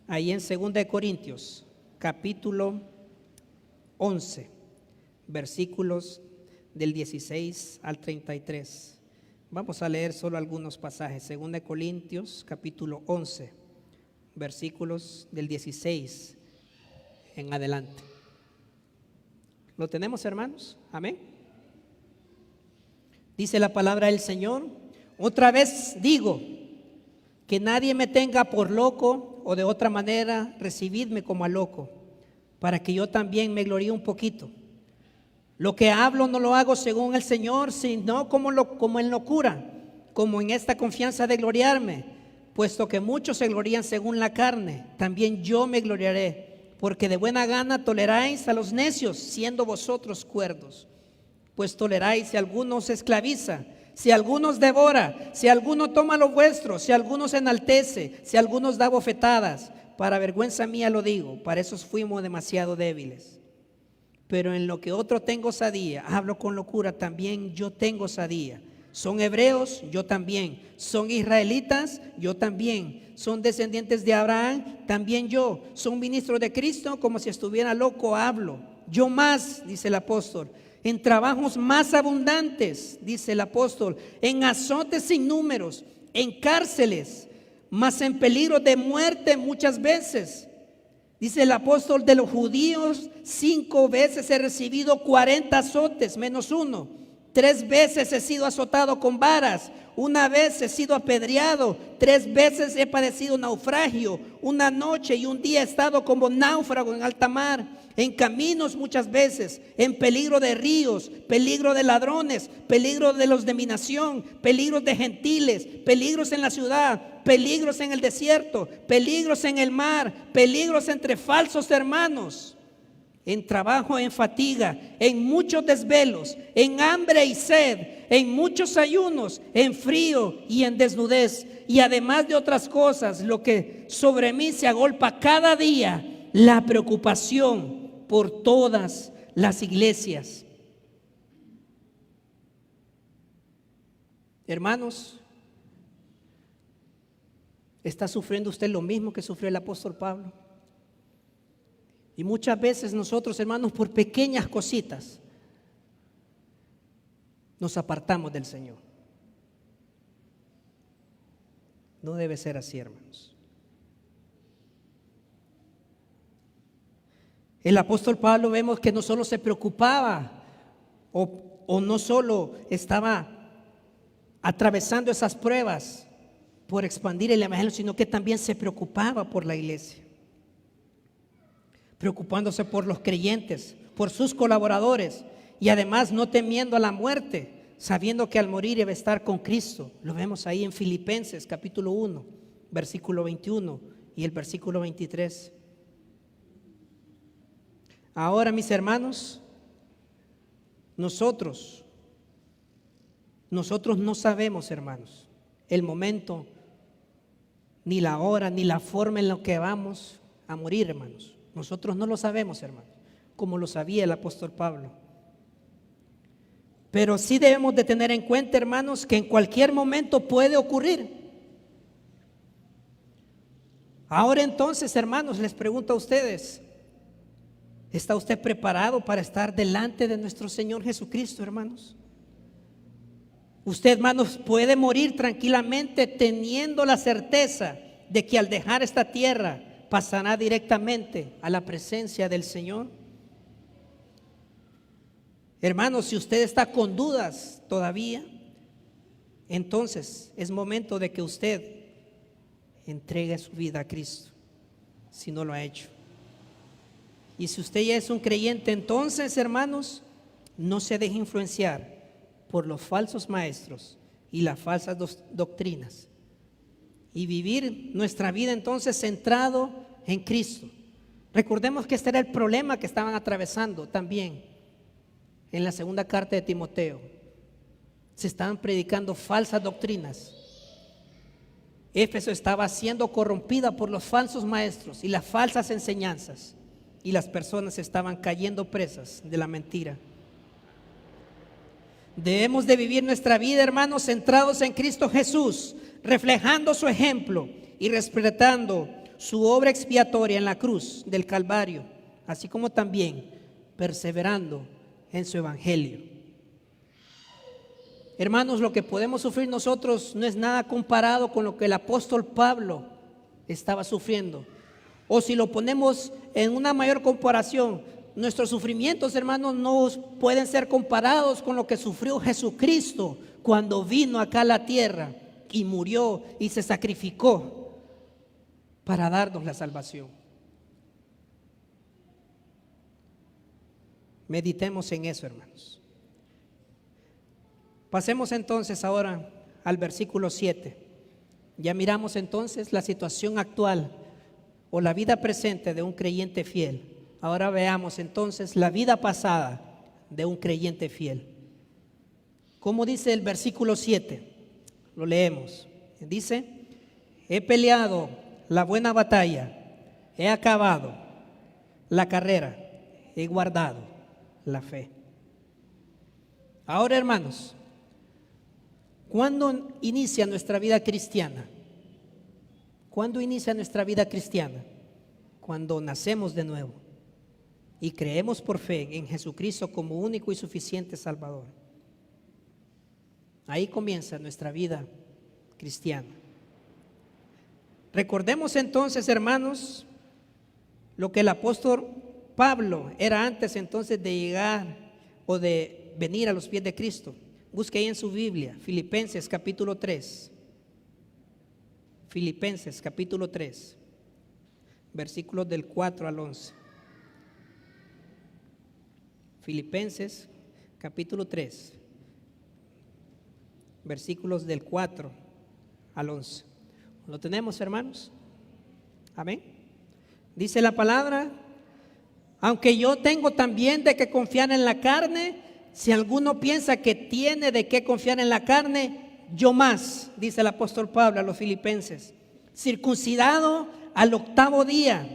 Ahí en 2 de Corintios, capítulo 11, versículos del 16 al 33. Vamos a leer solo algunos pasajes. 2 de Corintios, capítulo 11, versículos del 16 en adelante. ¿Lo tenemos, hermanos? Amén. Dice la palabra del Señor: otra vez digo, que nadie me tenga por loco, o de otra manera recibidme como a loco, para que yo también me gloríe un poquito. Lo que hablo no lo hago según el Señor, sino como en locura, como en esta confianza de gloriarme, puesto que muchos se glorían según la carne, también yo me gloriaré, porque de buena gana toleráis a los necios, siendo vosotros cuerdos. pues toleráis si alguno se esclaviza, si alguno os devora, si alguno toma lo vuestro, si alguno se enaltece, si alguno os da bofetadas. Para vergüenza mía lo digo, para eso fuimos demasiado débiles. Pero en lo que otro tengo osadía, hablo con locura, también yo tengo osadía. Son hebreos, yo también. Son israelitas, yo también. Son descendientes de Abraham, también yo. Son ministros de Cristo, como si estuviera loco hablo. Yo más, dice el apóstol, en trabajos más abundantes, dice el apóstol, en azotes sin números, en cárceles, mas en peligro de muerte muchas veces. Dice el apóstol, de los judíos 5 veces he recibido 40 azotes, menos uno. 3 veces he sido azotado con varas. 1 vez he sido apedreado. 3 veces he padecido naufragio. 1 noche y 1 día he estado como náufrago en alta mar. En caminos muchas veces, en peligro de ríos, peligro de ladrones, peligro de los de mi nación, peligros de gentiles, peligros en la ciudad, peligros en el desierto, peligros en el mar, peligros entre falsos hermanos, en trabajo, en fatiga, en muchos desvelos, en hambre y sed, en muchos ayunos, en frío y en desnudez, y además de otras cosas, lo que sobre mí se agolpa cada día, la preocupación por todas las iglesias. Hermanos, ¿está sufriendo usted lo mismo que sufrió el apóstol Pablo? Y muchas veces nosotros, hermanos, por pequeñas cositas nos apartamos del Señor. No debe ser así, hermanos. El apóstol Pablo vemos que no solo se preocupaba o no solo estaba atravesando esas pruebas por expandir el evangelio, sino que también se preocupaba por la iglesia, preocupándose por los creyentes, por sus colaboradores, y además no temiendo a la muerte, sabiendo que al morir iba a estar con Cristo. Lo vemos ahí en Filipenses capítulo 1, versículo 21 y el versículo 23. Ahora, mis hermanos, nosotros no sabemos, hermanos, el momento, ni la hora, ni la forma en la que vamos a morir, hermanos. Nosotros no lo sabemos, hermanos, como lo sabía el apóstol Pablo. Pero sí debemos de tener en cuenta, hermanos, que en cualquier momento puede ocurrir. Ahora entonces, hermanos, les pregunto a ustedes, ¿está usted preparado para estar delante de nuestro Señor Jesucristo, hermanos? Usted, hermanos, puede morir tranquilamente teniendo la certeza de que al dejar esta tierra pasará directamente a la presencia del Señor. Hermanos, si usted está con dudas todavía, entonces es momento de que usted entregue su vida a Cristo, si no lo ha hecho. Y si usted ya es un creyente, entonces, hermanos, no se deje influenciar por los falsos maestros y las falsas doctrinas, y vivir nuestra vida entonces centrado en Cristo. Recordemos que este era el problema que estaban atravesando también en la segunda carta de Timoteo. Se estaban predicando falsas doctrinas. Éfeso estaba siendo corrompida por los falsos maestros y las falsas enseñanzas, y las personas estaban cayendo presas de la mentira. Debemos de vivir nuestra vida, hermanos, centrados en Cristo Jesús, reflejando su ejemplo y respetando su obra expiatoria en la cruz del Calvario, así como también perseverando en su evangelio. Hermanos, lo que podemos sufrir nosotros no es nada comparado con lo que el apóstol Pablo estaba sufriendo. O si lo ponemos en una mayor comparación, nuestros sufrimientos, hermanos, no pueden ser comparados con lo que sufrió Jesucristo cuando vino acá a la tierra y murió y se sacrificó para darnos la salvación. Meditemos en eso, hermanos. Pasemos entonces ahora al versículo 7. Ya miramos entonces la situación actual o la vida presente de un creyente fiel. Ahora veamos entonces la vida pasada de un creyente fiel. ¿Cómo dice el versículo 7? Lo leemos. Dice: he peleado la buena batalla, he acabado la carrera, he guardado la fe. Ahora, hermanos, ¿cuándo inicia nuestra vida cristiana? ¿Cuándo inicia nuestra vida cristiana? Cuando nacemos de nuevo y creemos por fe en Jesucristo como único y suficiente Salvador. Ahí comienza nuestra vida cristiana. Recordemos entonces, hermanos, lo que el apóstol Pablo era antes entonces de llegar o de venir a los pies de Cristo. Busque ahí en su Biblia, Filipenses capítulo 3. Filipenses capítulo 3, versículos del 4 al 11. Filipenses capítulo 3, versículos del 4 al 11. ¿Lo tenemos, hermanos? Amén. Dice la palabra: aunque yo tengo también de qué confiar en la carne, si alguno piensa que tiene de qué confiar en la carne, yo más, dice el apóstol Pablo a los filipenses, circuncidado al 8º día,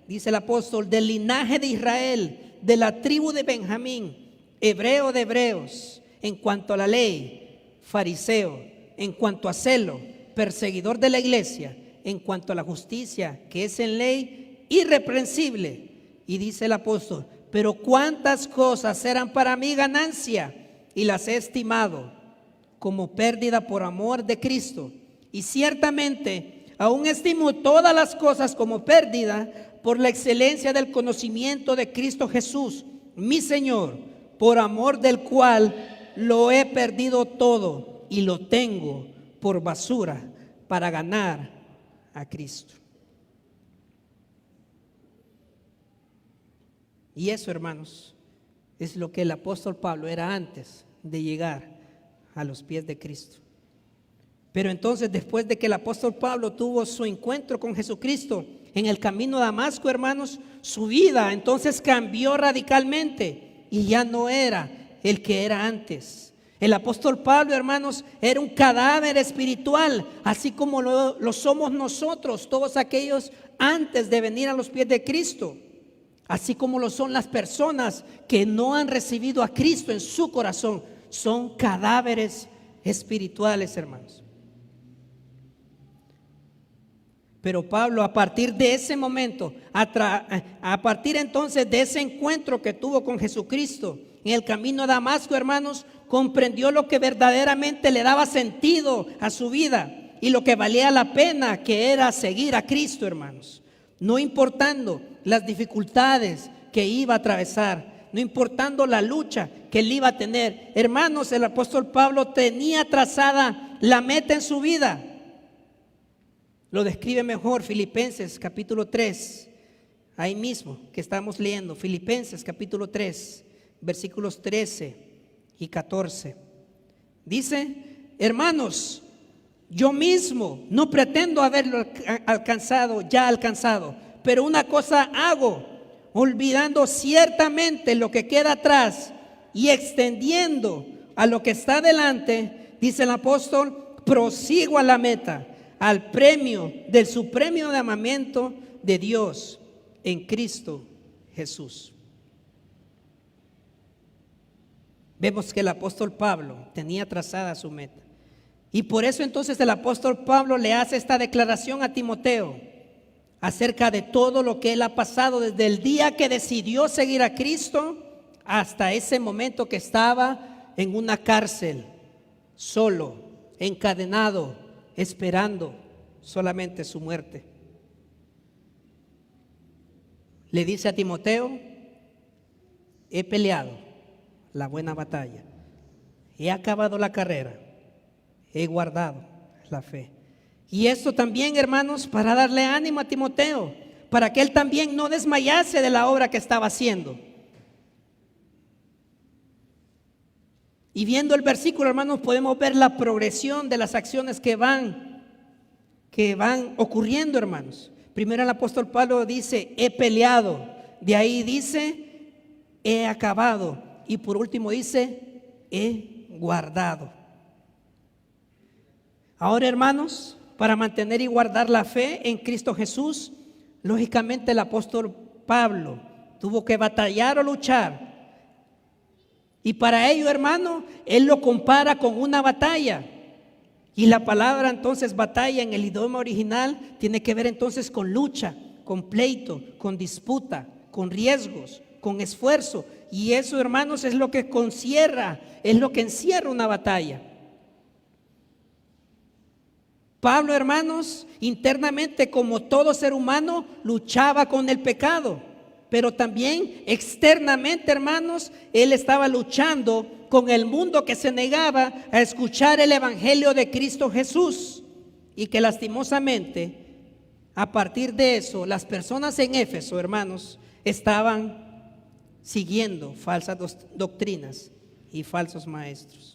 dice el apóstol, del linaje de Israel, de la tribu de Benjamín, hebreo de hebreos, en cuanto a la ley, fariseo, en cuanto a celo, perseguidor de la iglesia, en cuanto a la justicia que es en ley, irreprensible. Y dice el apóstol: pero cuántas cosas eran para mí ganancia, y las he estimado como pérdida por amor de Cristo. Y ciertamente aún estimo todas las cosas como pérdida por la excelencia del conocimiento de Cristo Jesús, mi Señor, por amor del cual lo he perdido todo y lo tengo por basura para ganar a Cristo. Y eso, hermanos, es lo que el apóstol Pablo era antes de llegar a los pies de Cristo. Pero entonces, después de que el apóstol Pablo tuvo su encuentro con Jesucristo en el camino a Damasco, hermanos, su vida entonces cambió radicalmente y ya no era el que era antes. El apóstol Pablo, hermanos, era un cadáver espiritual, así como lo somos nosotros, todos aquellos antes de venir a los pies de Cristo. Así como lo son las personas que no han recibido a Cristo en su corazón, son cadáveres espirituales, hermanos. Pero Pablo, a partir de ese momento, a partir entonces de ese encuentro que tuvo con Jesucristo en el camino a Damasco, hermanos, comprendió lo que verdaderamente le daba sentido a su vida y lo que valía la pena, que era seguir a Cristo, hermanos. No importando las dificultades que iba a atravesar, no importando la lucha que él iba a tener. Hermanos, el apóstol Pablo tenía trazada la meta en su vida. Lo describe mejor Filipenses capítulo 3, ahí mismo que estamos leyendo, Filipenses capítulo 3, versículos 13 y 14. Dice: hermanos, yo mismo no pretendo haberlo alcanzado, pero una cosa hago, olvidando ciertamente lo que queda atrás y extendiendo a lo que está delante, dice el apóstol, prosigo a la meta, al premio del supremo llamamiento de Dios en Cristo Jesús. Vemos que el apóstol Pablo tenía trazada su meta. Y por eso entonces el apóstol Pablo le hace esta declaración a Timoteo acerca de todo lo que él ha pasado desde el día que decidió seguir a Cristo hasta ese momento que estaba en una cárcel, solo, encadenado, esperando solamente su muerte. Le dice a Timoteo: he peleado la buena batalla, he acabado la carrera, he guardado la fe. Y esto también, hermanos, para darle ánimo a Timoteo, para que él también no desmayase de la obra que estaba haciendo. Y viendo el versículo, hermanos, podemos ver la progresión de las acciones que van ocurriendo, hermanos. Primero el apóstol Pablo dice: he peleado. De ahí dice: he acabado. Y por último dice: he guardado. Ahora, hermanos, para mantener y guardar la fe en Cristo Jesús, lógicamente el apóstol Pablo tuvo que batallar o luchar. Y para ello, hermano, él lo compara con una batalla. Y la palabra entonces batalla en el idioma original tiene que ver entonces con lucha, con pleito, con disputa, con riesgos, con esfuerzo. Y eso, hermanos, es lo que encierra una batalla. Pablo, hermanos, internamente, como todo ser humano, luchaba con el pecado, pero también externamente, hermanos, él estaba luchando con el mundo que se negaba a escuchar el evangelio de Cristo Jesús, y que lastimosamente, a partir de eso, las personas en Éfeso, hermanos, estaban siguiendo falsas doctrinas y falsos maestros.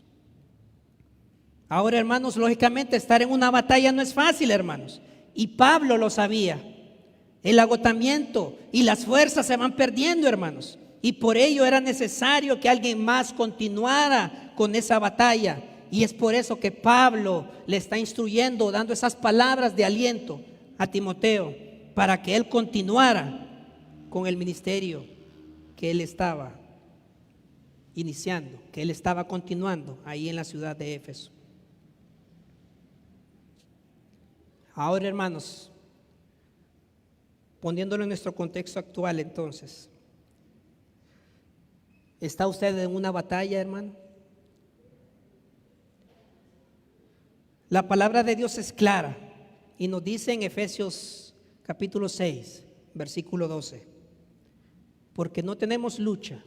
Ahora, hermanos, lógicamente estar en una batalla no es fácil, hermanos, y Pablo lo sabía. El agotamiento y las fuerzas se van perdiendo, hermanos, y por ello era necesario que alguien más continuara con esa batalla. Y es por eso que Pablo le está instruyendo, dando esas palabras de aliento a Timoteo, para que él continuara con el ministerio que él estaba iniciando, que él estaba continuando ahí en la ciudad de Éfeso. Ahora, hermanos, poniéndolo en nuestro contexto actual, entonces, ¿está usted en una batalla, hermano? La palabra de Dios es clara y nos dice en Efesios capítulo 6, versículo 12: porque no tenemos lucha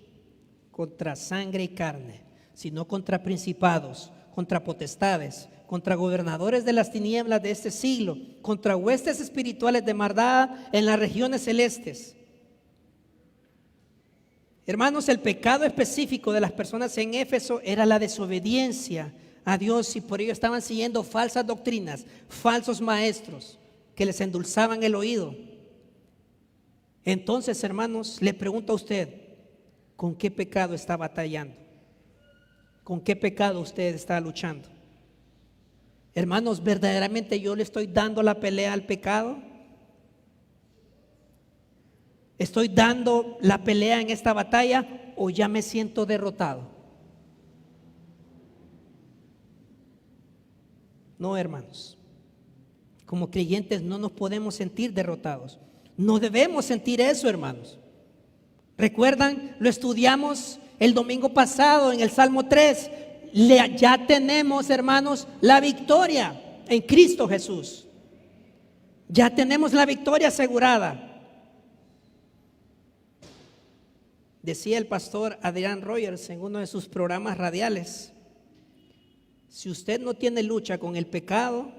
contra sangre y carne, sino contra principados, contra potestades, contra gobernadores de las tinieblas de este siglo, contra huestes espirituales de maldad en las regiones celestes. Hermanos, el pecado específico de las personas en Éfeso era la desobediencia a Dios, y por ello estaban siguiendo falsas doctrinas, falsos maestros que les endulzaban el oído. Entonces, hermanos, le pregunto a usted, ¿con qué pecado está batallando? ¿Con qué pecado usted está luchando? Hermanos, ¿verdaderamente yo le estoy dando la pelea al pecado? ¿Estoy dando la pelea en esta batalla o ya me siento derrotado? No, hermanos, como creyentes no nos podemos sentir derrotados. No debemos sentir eso, hermanos. ¿Recuerdan? Lo estudiamos el domingo pasado en el Salmo 3. Ya tenemos, hermanos, la victoria en Cristo Jesús. Ya tenemos la victoria asegurada. Decía el pastor Adrián Rogers en uno de sus programas radiales: si usted no tiene lucha con el pecado,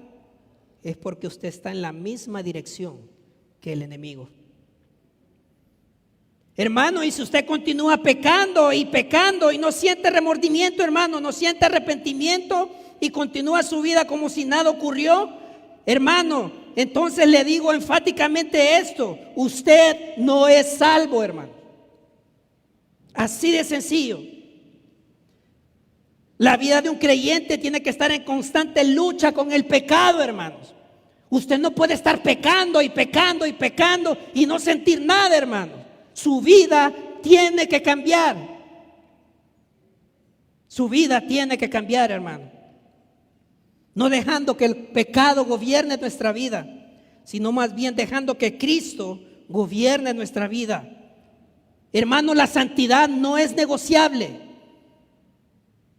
es porque usted está en la misma dirección que el enemigo. Hermano, y si usted continúa pecando y no siente remordimiento, hermano, no siente arrepentimiento y continúa su vida como si nada ocurrió, hermano, entonces le digo enfáticamente esto: usted no es salvo, hermano. Así de sencillo. La vida de un creyente tiene que estar en constante lucha con el pecado, hermanos. Usted no puede estar pecando y no sentir nada, hermano. Su vida tiene que cambiar. Su vida tiene que cambiar, hermano. No dejando que el pecado gobierne nuestra vida, sino más bien dejando que Cristo gobierne nuestra vida. Hermano, la santidad no es negociable.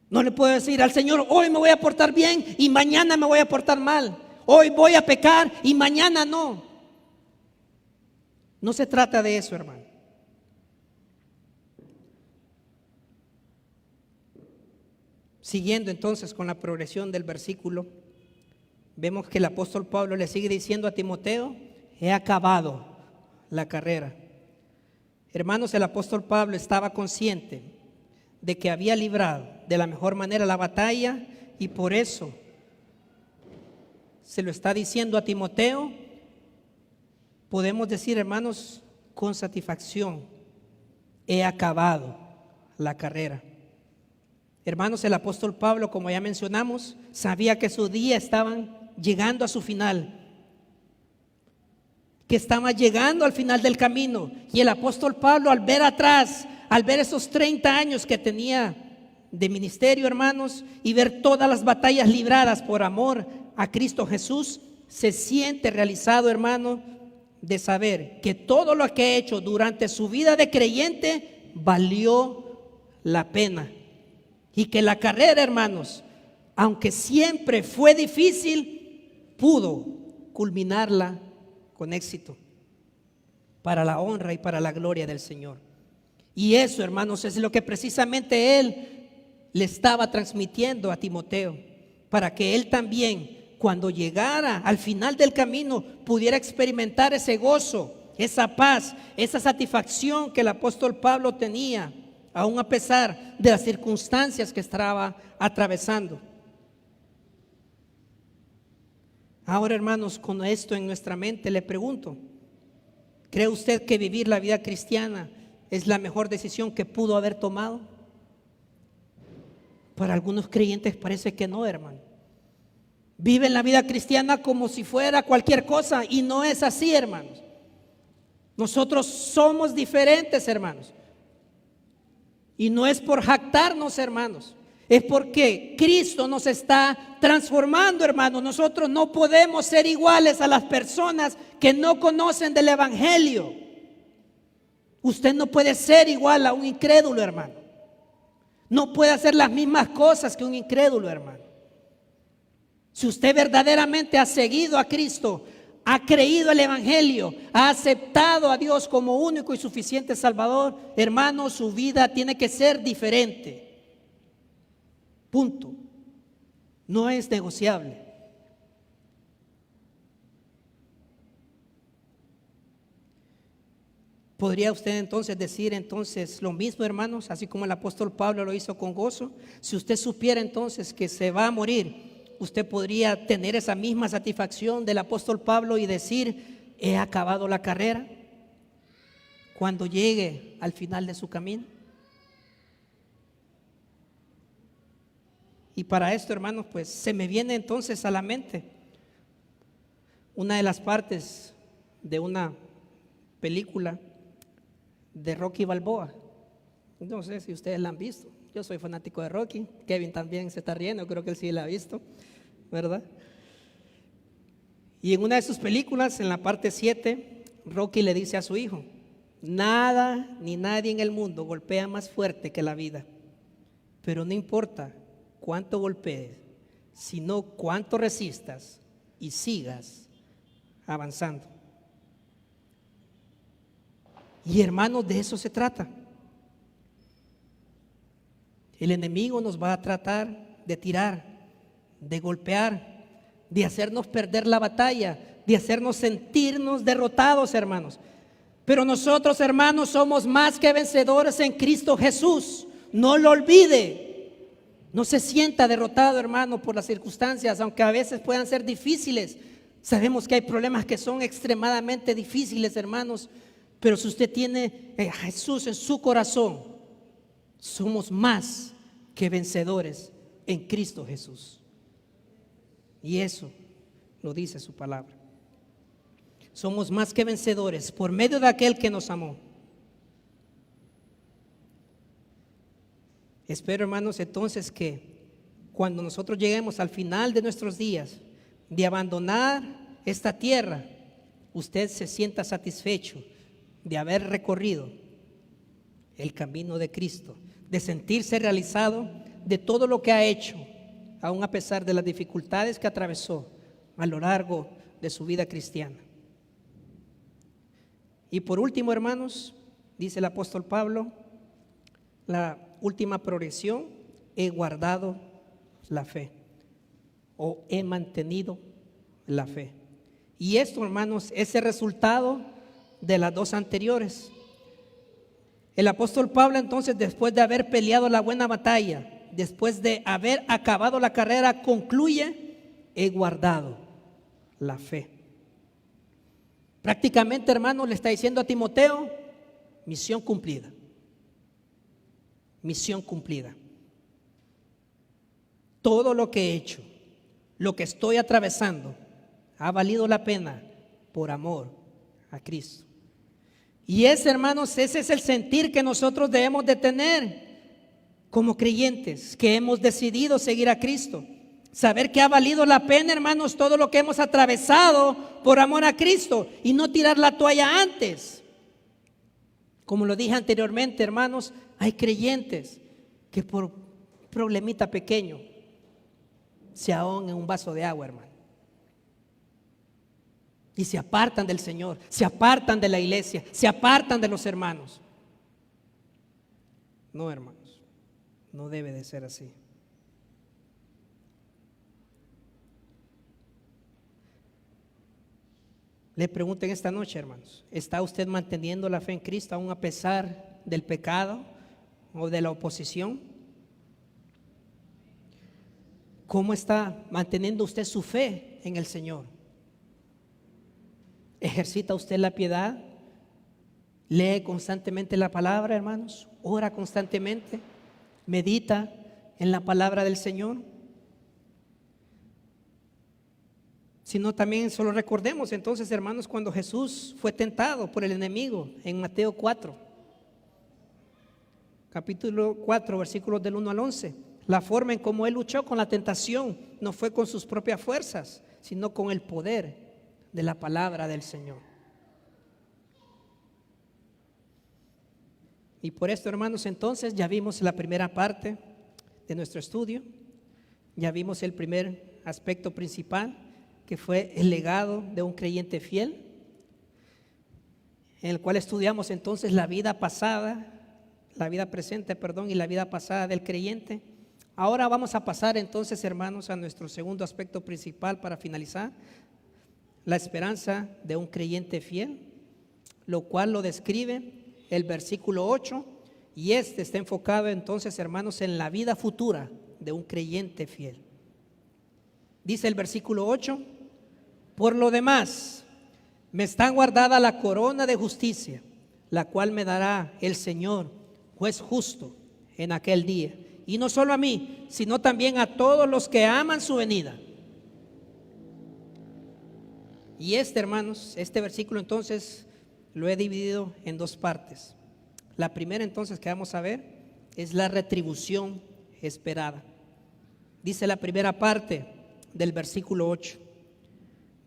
No le puedo decir al Señor: hoy me voy a portar bien y mañana me voy a portar mal. Hoy voy a pecar y mañana no. No se trata de eso, hermano. Siguiendo entonces con la progresión del versículo, vemos que el apóstol Pablo le sigue diciendo a Timoteo: he acabado la carrera. Hermanos, el apóstol Pablo estaba consciente de que había librado de la mejor manera la batalla, y por eso se lo está diciendo a Timoteo. Podemos decir, hermanos, con satisfacción: he acabado la carrera. Hermanos, el apóstol Pablo, como ya mencionamos, sabía que sus días estaban llegando a su final, que estaba llegando al final del camino. Y el apóstol Pablo, al ver atrás, al ver esos 30 años que tenía de ministerio, hermanos, y ver todas las batallas libradas por amor a Cristo Jesús, se siente realizado, hermano, de saber que todo lo que ha hecho durante su vida de creyente valió la pena. Y que la carrera, hermanos, aunque siempre fue difícil, pudo culminarla con éxito para la honra y para la gloria del Señor. Y eso, hermanos, es lo que precisamente él le estaba transmitiendo a Timoteo, para que él también, cuando llegara al final del camino, pudiera experimentar ese gozo, esa paz, esa satisfacción que el apóstol Pablo tenía, aún a pesar de las circunstancias que estaba atravesando. Ahora, hermanos, con esto en nuestra mente, le pregunto, ¿cree usted que vivir la vida cristiana es la mejor decisión que pudo haber tomado? Para algunos creyentes parece que no, hermano. Viven la vida cristiana como si fuera cualquier cosa, y no es así, hermanos. Nosotros somos diferentes, hermanos. Y no es por jactarnos, hermanos, es porque Cristo nos está transformando, hermanos. Nosotros no podemos ser iguales a las personas que no conocen del Evangelio. Usted no puede ser igual a un incrédulo, hermano. No puede hacer las mismas cosas que un incrédulo, hermano. Si usted verdaderamente ha seguido a Cristo, ha creído el Evangelio, ha aceptado a Dios como único y suficiente Salvador, hermano, su vida tiene que ser diferente. Punto. No es negociable. ¿Podría usted entonces decir lo mismo, hermanos, así como el apóstol Pablo lo hizo con gozo? Si usted supiera entonces que se va a morir, usted podría tener esa misma satisfacción del apóstol Pablo y decir: he acabado la carrera, cuando llegue al final de su camino. Y para esto, hermanos, pues se me viene entonces a la mente una de las partes de una película de Rocky Balboa. No sé si ustedes la han visto. Yo soy fanático de Rocky. Kevin también se está riendo, creo que él sí la ha visto, ¿verdad? Y en una de sus películas, en la parte 7, Rocky le dice a su hijo: nada ni nadie en el mundo golpea más fuerte que la vida, pero no importa cuánto golpees, sino cuánto resistas y sigas avanzando. Y hermanos, de eso se trata. El enemigo nos va a tratar de tirar, de golpear, de hacernos perder la batalla, de hacernos sentirnos derrotados, hermanos. Pero nosotros, hermanos, somos más que vencedores en Cristo Jesús. No lo olvide. No se sienta derrotado, hermano, por las circunstancias, aunque a veces puedan ser difíciles. Sabemos que hay problemas que son extremadamente difíciles, hermanos. Pero si usted tiene a Jesús en su corazón, somos más que vencedores en Cristo Jesús. Y eso lo dice su palabra. Somos más que vencedores por medio de aquel que nos amó. Espero, hermanos, entonces que cuando nosotros lleguemos al final de nuestros días de abandonar esta tierra, usted se sienta satisfecho de haber recorrido el camino de Cristo, de sentirse realizado de todo lo que ha hecho, aun a pesar de las dificultades que atravesó a lo largo de su vida cristiana. Y por último, hermanos, dice el apóstol Pablo, la última progresión: he guardado la fe, o he mantenido la fe. Y esto, hermanos, es el resultado de las dos anteriores. El apóstol Pablo, entonces, después de haber peleado la buena batalla, después de haber acabado la carrera, concluye: he guardado la fe. Prácticamente, hermanos, le está diciendo a Timoteo: misión cumplida. Misión cumplida. todo lo que he hecho, lo que estoy atravesando, ha valido la pena por amor a Cristo. Y hermanos, ese es el sentir que nosotros debemos de tener como creyentes, que hemos decidido seguir a Cristo. Saber que ha valido la pena, hermanos, todo lo que hemos atravesado por amor a Cristo y no tirar la toalla antes. Como lo dije anteriormente, hermanos, hay creyentes que por problemita pequeño se ahogan en un vaso de agua, hermano. Y se apartan del Señor, se apartan de la iglesia, se apartan de los hermanos. No, hermanos, no debe de ser así. Le pregunto en esta noche, hermanos, ¿está usted manteniendo la fe en Cristo aún a pesar del pecado o de la oposición? ¿Cómo está manteniendo usted su fe en el Señor? ¿Ejercita usted la piedad? ¿Lee constantemente la palabra, hermanos? ¿Ora constantemente? ¿Medita en la palabra del Señor? Sino también solo recordemos entonces, hermanos, cuando Jesús fue tentado por el enemigo en Mateo 4, capítulo 4, versículos del 1 al 11. La forma en cómo él luchó con la tentación no fue con sus propias fuerzas, sino con el poder de la palabra del Señor. Y por esto, hermanos, entonces ya vimos la primera parte de nuestro estudio, ya vimos el primer aspecto principal, que fue el legado de un creyente fiel, en el cual estudiamos entonces la vida pasada, la vida presente, y la vida pasada del creyente. Ahora vamos a pasar entonces, hermanos, a nuestro segundo aspecto principal para finalizar, la esperanza de un creyente fiel, lo cual lo describe el versículo 8, y está enfocado entonces, hermanos, en la vida futura de un creyente fiel. Dice el versículo 8: por lo demás, me está guardada la corona de justicia, la cual me dará el Señor, juez justo, en aquel día. Y no solo a mí, sino también a todos los que aman su venida. Y hermanos, este versículo entonces lo he dividido en dos partes. La primera entonces que vamos a ver es la retribución esperada. Dice la primera parte del versículo 8: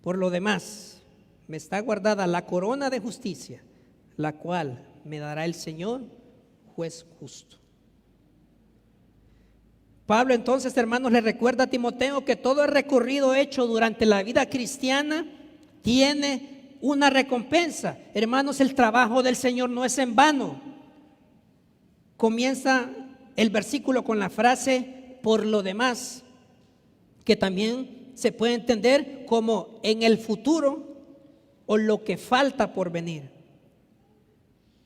por lo demás, me está guardada la corona de justicia, la cual me dará el Señor, juez justo. Pablo entonces, hermanos, le recuerda a Timoteo que todo el recorrido hecho durante la vida cristiana tiene una recompensa. Hermanos, el trabajo del Señor no es en vano. Comienza el versículo con la frase por lo demás, que también se puede entender como en el futuro o lo que falta por venir.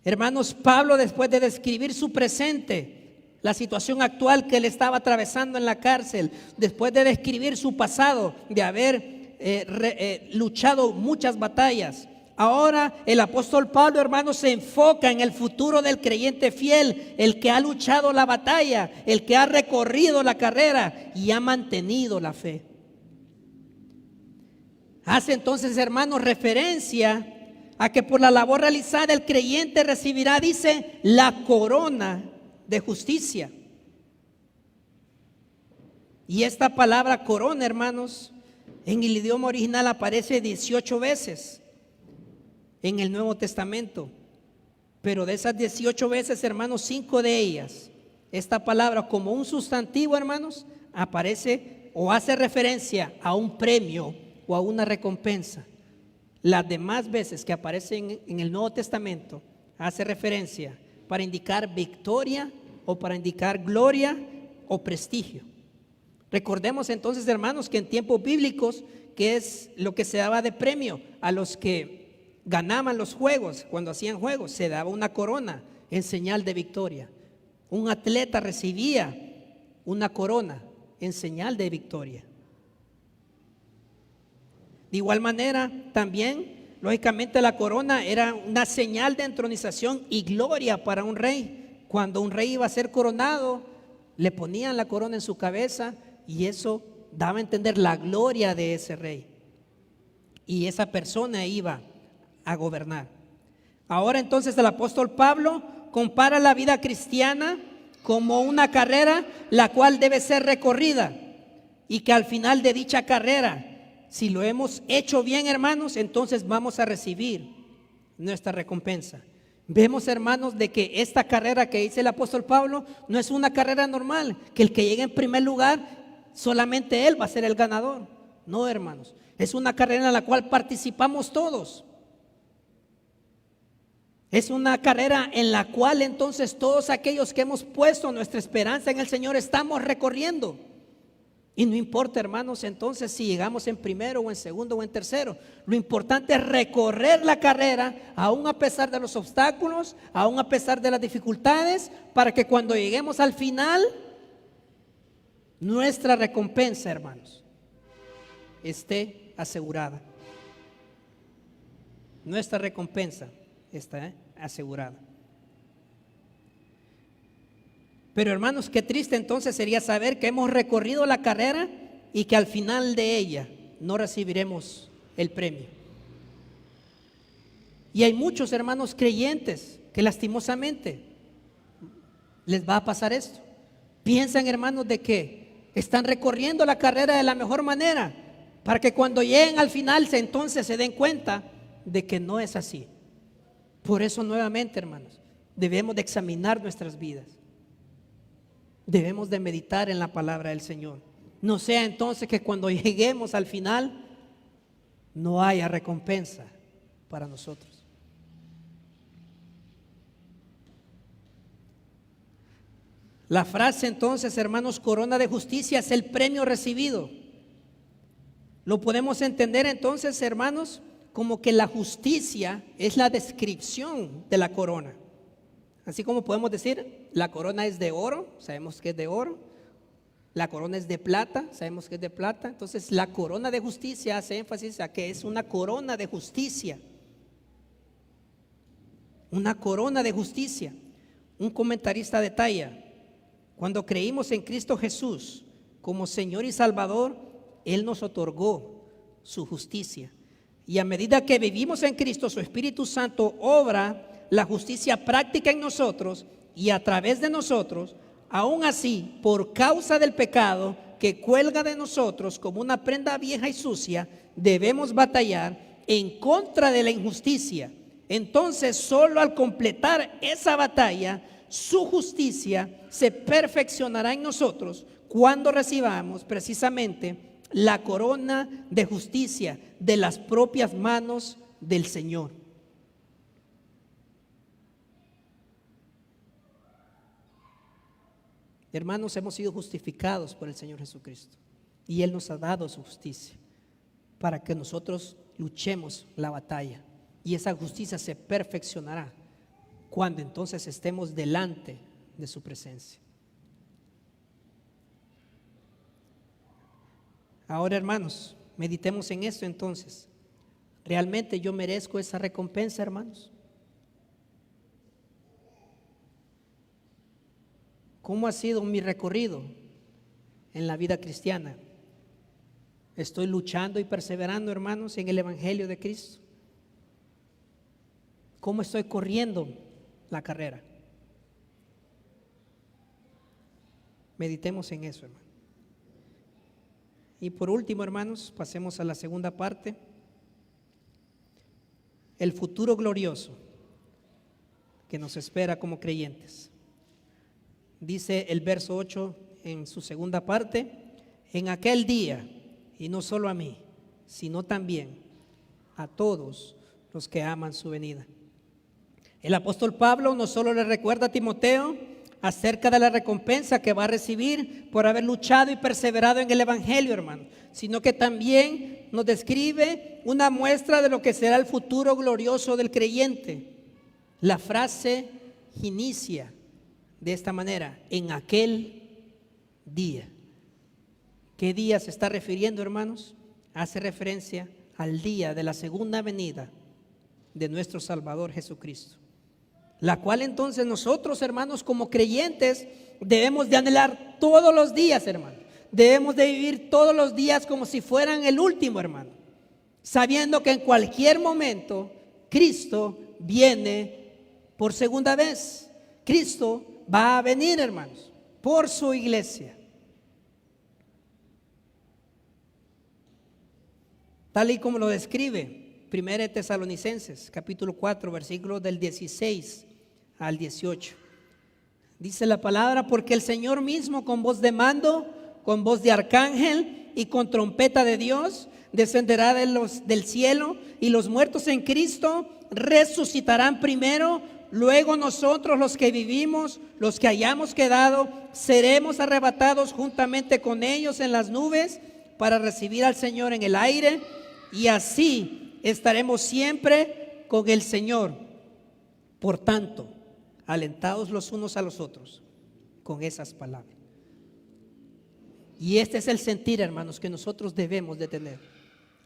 Hermanos, Pablo, después de describir su presente, la situación actual que él estaba atravesando en la cárcel, después de describir su pasado, de haber luchado muchas batallas, ahora el apóstol Pablo, hermanos, se enfoca en el futuro del creyente fiel, el que ha luchado la batalla, el que ha recorrido la carrera y ha mantenido la fe. Hace entonces, hermanos, referencia a que por la labor realizada el creyente recibirá, dice, la corona de justicia. Y esta palabra corona, hermanos, en el idioma original aparece 18 veces en el Nuevo Testamento. Pero de esas 18 veces, hermanos, 5 de ellas, esta palabra como un sustantivo, hermanos, aparece o hace referencia a un premio o a una recompensa. Las demás veces que aparecen en el Nuevo Testamento hace referencia para indicar victoria o para indicar gloria o prestigio. Recordemos entonces, hermanos, que en tiempos bíblicos, que es lo que se daba de premio a los que ganaban los juegos, cuando hacían juegos, se daba una corona en señal de victoria. Un atleta recibía una corona en señal de victoria. De igual manera, también, lógicamente, la corona era una señal de entronización y gloria para un rey. Cuando un rey iba a ser coronado, le ponían la corona en su cabeza y eso daba a entender la gloria de ese rey. Y esa persona iba a gobernar. Ahora entonces el apóstol Pablo compara la vida cristiana como una carrera la cual debe ser recorrida, y que al final de dicha carrera, si lo hemos hecho bien, hermanos, entonces vamos a recibir nuestra recompensa. Vemos, hermanos, de que esta carrera que dice el apóstol Pablo no es una carrera normal, que el que llegue en primer lugar, solamente él va a ser el ganador. No, hermanos, es una carrera en la cual participamos todos. Es una carrera en la cual entonces todos aquellos que hemos puesto nuestra esperanza en el Señor estamos recorriendo. Y no importa, hermanos, entonces si llegamos en primero o en segundo o en tercero. Lo importante es recorrer la carrera, aún a pesar de los obstáculos, aún a pesar de las dificultades, para que cuando lleguemos al final, nuestra recompensa, hermanos, esté asegurada. Nuestra recompensa está asegurada. Pero, hermanos, qué triste entonces sería saber que hemos recorrido la carrera y que al final de ella no recibiremos el premio. Y hay muchos hermanos creyentes que lastimosamente les va a pasar esto. Piensan, hermanos, de que están recorriendo la carrera de la mejor manera, para que cuando lleguen al final entonces se den cuenta de que no es así. Por eso nuevamente, hermanos, debemos de examinar nuestras vidas. Debemos de meditar en la palabra del Señor. No sea entonces que cuando lleguemos al final no haya recompensa para nosotros. La frase entonces, hermanos, corona de justicia es el premio recibido. Lo podemos entender entonces, hermanos, como que la justicia es la descripción de la corona. Así como podemos decir, la corona es de oro, sabemos que es de oro. La corona es de plata, sabemos que es de plata. Entonces la corona de justicia hace énfasis a que es una corona de justicia. Una corona de justicia. Un comentarista detalla: cuando creímos en Cristo Jesús como Señor y Salvador, Él nos otorgó su justicia. Y a medida que vivimos en Cristo, su Espíritu Santo obra la justicia práctica en nosotros y a través de nosotros. Aún así, por causa del pecado que cuelga de nosotros como una prenda vieja y sucia, debemos batallar en contra de la injusticia. Entonces, solo al completar esa batalla, su justicia se perfeccionará en nosotros cuando recibamos precisamente la corona de justicia de las propias manos del Señor. Hermanos, hemos sido justificados por el Señor Jesucristo y Él nos ha dado su justicia para que nosotros luchemos la batalla, y esa justicia se perfeccionará cuando entonces estemos delante de su presencia. Ahora, hermanos, meditemos en esto entonces. ¿Realmente yo merezco esa recompensa, hermanos? ¿Cómo ha sido mi recorrido en la vida cristiana? ¿Estoy luchando y perseverando, hermanos, en el Evangelio de Cristo? ¿Cómo estoy corriendo la carrera? Meditemos en eso, hermano. Y por último, hermanos, pasemos a la segunda parte. El futuro glorioso que nos espera como creyentes. Dice el verso 8 en su segunda parte: en aquel día, y no solo a mí, sino también a todos los que aman su venida. El apóstol Pablo no solo le recuerda a Timoteo acerca de la recompensa que va a recibir por haber luchado y perseverado en el Evangelio, hermano, sino que también nos describe una muestra de lo que será el futuro glorioso del creyente. La frase inicia de esta manera: en aquel día. ¿Qué día se está refiriendo, hermanos? Hace referencia al día de la segunda venida de nuestro Salvador Jesucristo, la cual entonces nosotros, hermanos, como creyentes, debemos de anhelar todos los días, hermanos. debemos de vivir todos los días como si fueran el último, hermano, sabiendo que en cualquier momento Cristo viene por segunda vez. Cristo va a venir, hermanos, por su iglesia. Tal y como lo describe 1 Tesalonicenses, capítulo 4, versículos del 16 al 18. Dice la palabra: porque el Señor mismo, con voz de mando, con voz de arcángel y con trompeta de Dios, descenderá del cielo, y los muertos en Cristo resucitarán primero. Luego nosotros, los que vivimos, los que hayamos quedado, seremos arrebatados juntamente con ellos en las nubes para recibir al Señor en el aire, y así estaremos siempre con el Señor. Por tanto, alentados los unos a los otros con esas palabras. Y este es el sentir, hermanos, que nosotros debemos de tener: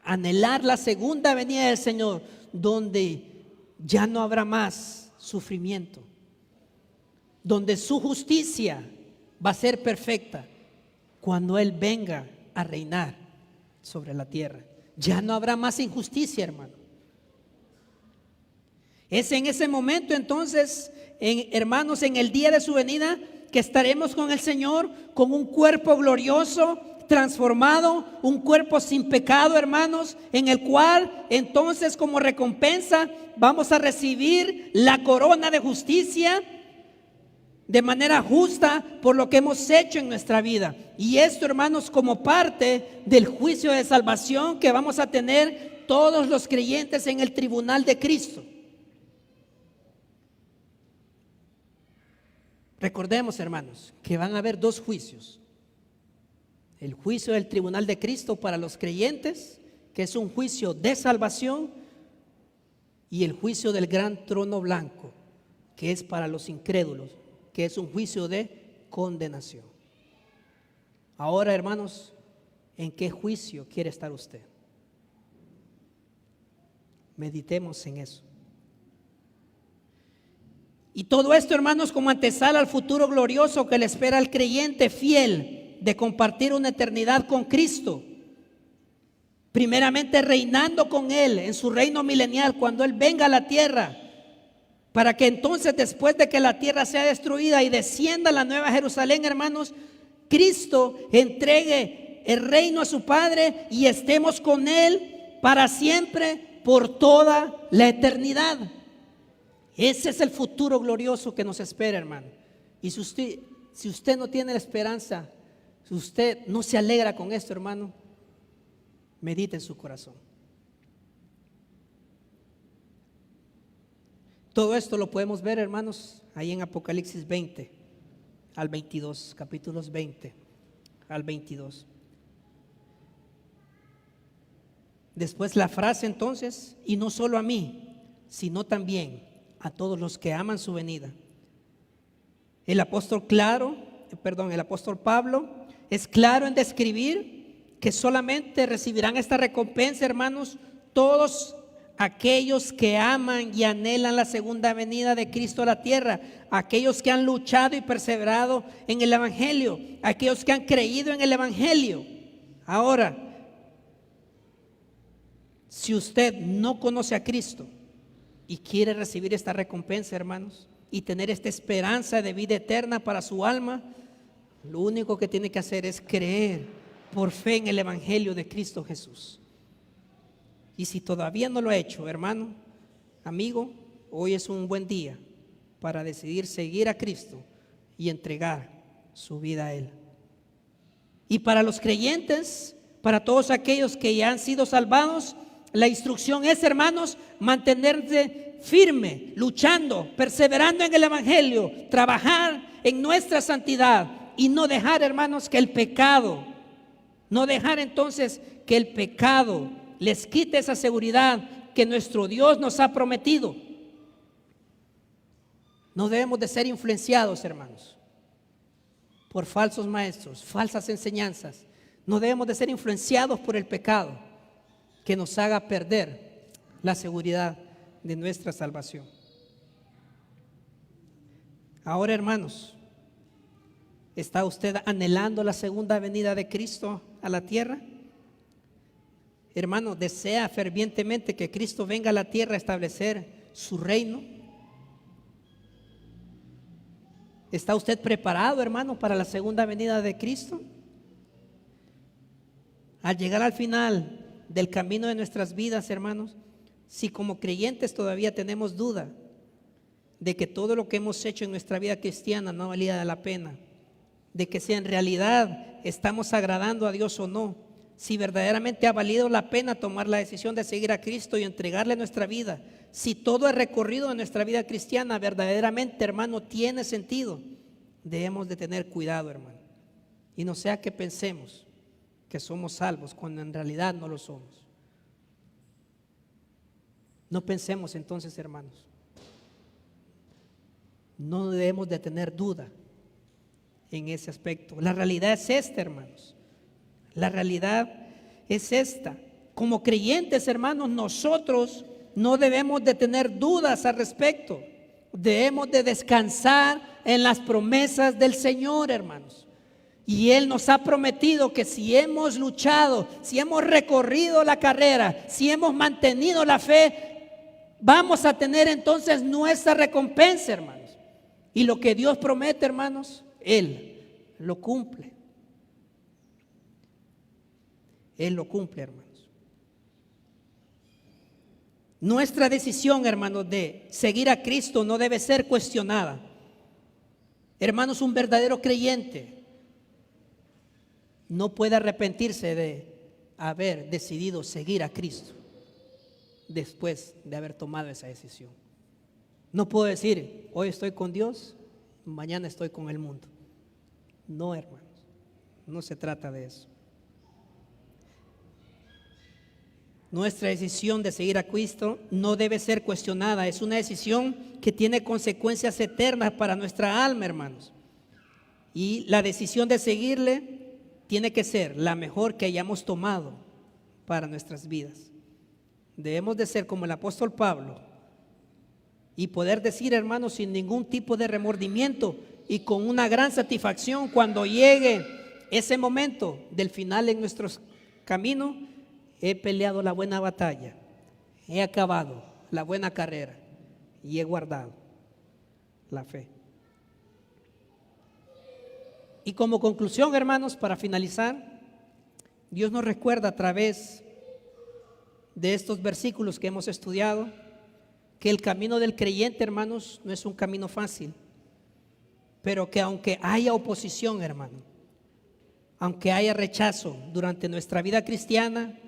anhelar la segunda venida del Señor, donde ya no habrá más sufrimiento, donde su justicia va a ser perfecta cuando Él venga a reinar sobre la tierra. Ya no habrá más injusticia, hermano. Es en ese momento entonces, hermanos, en el día de su venida, que estaremos con el Señor, con un cuerpo glorioso, transformado, un cuerpo sin pecado, hermanos, en el cual entonces, como recompensa, vamos a recibir la corona de justicia de manera justa por lo que hemos hecho en nuestra vida. Y esto, hermanos, como parte del juicio de salvación que vamos a tener todos los creyentes en el tribunal de Cristo. Recordemos, hermanos, que van a haber dos juicios: el juicio del tribunal de Cristo para los creyentes, que es un juicio de salvación, y el juicio del gran trono blanco, que es para los incrédulos, que es un juicio de condenación. Ahora, hermanos, ¿en qué juicio quiere estar usted? Meditemos en eso. Y todo esto, hermanos, como antesala al futuro glorioso que le espera al creyente fiel de compartir una eternidad con Cristo, primeramente reinando con Él en su reino milenial cuando Él venga a la tierra, para que entonces, después de que la tierra sea destruida y descienda la nueva Jerusalén, hermanos, Cristo entregue el reino a su Padre y estemos con Él para siempre, por toda la eternidad. Ese es el futuro glorioso que nos espera, hermano. Y si usted no tiene la esperanza, si usted no se alegra con esto, hermano, medite en su corazón. Todo esto lo podemos ver, hermanos, ahí en Apocalipsis 20 al 22, capítulos 20 al 22. Después la frase entonces: y no solo a mí, sino también a todos los que aman su venida. El apóstol Pablo es claro en describir que solamente recibirán esta recompensa, hermanos, todos aquellos que aman y anhelan la segunda venida de Cristo a la tierra, aquellos que han luchado y perseverado en el Evangelio, aquellos que han creído en el Evangelio. Ahora, si usted no conoce a Cristo y quiere recibir esta recompensa, hermanos, y tener esta esperanza de vida eterna para su alma, lo único que tiene que hacer es creer por fe en el Evangelio de Cristo Jesús. Y si todavía no lo ha hecho, hermano, amigo, hoy es un buen día para decidir seguir a Cristo y entregar su vida a Él. Y para los creyentes, para todos aquellos que ya han sido salvados, la instrucción es, hermanos, mantenerse firme, luchando, perseverando en el Evangelio, trabajar en nuestra santidad y no dejar, hermanos, que el pecado, no dejar entonces que el pecado les quite esa seguridad que nuestro Dios nos ha prometido. No debemos de ser influenciados, hermanos, por falsos maestros, falsas enseñanzas. No debemos de ser influenciados por el pecado que nos haga perder la seguridad de nuestra salvación. Ahora, hermanos, ¿Está usted anhelando la segunda venida de Cristo a la tierra? Hermano, ¿desea fervientemente que Cristo venga a la tierra a establecer su reino? ¿Está usted preparado, hermano, para la segunda venida de Cristo? Al llegar al final del camino de nuestras vidas, hermanos, si como creyentes todavía tenemos duda de que todo lo que hemos hecho en nuestra vida cristiana no valía la pena, de que si en realidad estamos agradando a Dios o no, si verdaderamente ha valido la pena tomar la decisión de seguir a Cristo y entregarle nuestra vida, si todo el recorrido de nuestra vida cristiana verdaderamente, hermano, tiene sentido, debemos de tener cuidado, hermano, y no sea que pensemos que somos salvos cuando en realidad no lo somos. No pensemos entonces, hermanos, no debemos de tener duda en ese aspecto. La realidad es esta, hermanos. La realidad es esta. Como creyentes, hermanos, nosotros no debemos de tener dudas al respecto. Debemos de descansar en las promesas del Señor, hermanos. Y Él nos ha prometido que si hemos luchado, si hemos recorrido la carrera, si hemos mantenido la fe, vamos a tener entonces nuestra recompensa, hermanos. Y lo que Dios promete, hermanos, Él lo cumple. Él lo cumple, hermanos. Nuestra decisión, hermanos, de seguir a Cristo no debe ser cuestionada. Hermanos, un verdadero creyente no puede arrepentirse de haber decidido seguir a Cristo después de haber tomado esa decisión. No puedo decir, hoy estoy con Dios, mañana estoy con el mundo. No, hermanos, no se trata de eso. Nuestra decisión de seguir a Cristo no debe ser cuestionada. Es una decisión que tiene consecuencias eternas para nuestra alma, hermanos. Y la decisión de seguirle tiene que ser la mejor que hayamos tomado para nuestras vidas. Debemos de ser como el apóstol Pablo y poder decir, hermanos, sin ningún tipo de remordimiento y con una gran satisfacción cuando llegue ese momento del final en nuestros caminos: he peleado la buena batalla, he acabado la buena carrera y he guardado la fe. Y como conclusión, hermanos, para finalizar, Dios nos recuerda a través de estos versículos que hemos estudiado que el camino del creyente, hermanos, no es un camino fácil, pero que aunque haya oposición, hermano, aunque haya rechazo durante nuestra vida cristiana,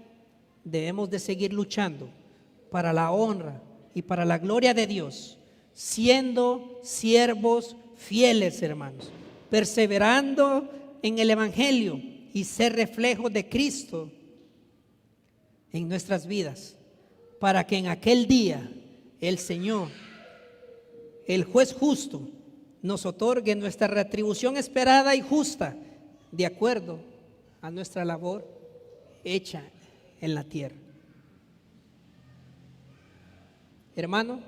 debemos de seguir luchando para la honra y para la gloria de Dios, siendo siervos fieles, hermanos, perseverando en el Evangelio y ser reflejo de Cristo en nuestras vidas, para que en aquel día el Señor, el juez justo, nos otorgue nuestra retribución esperada y justa de acuerdo a nuestra labor hecha en la tierra. Hermano,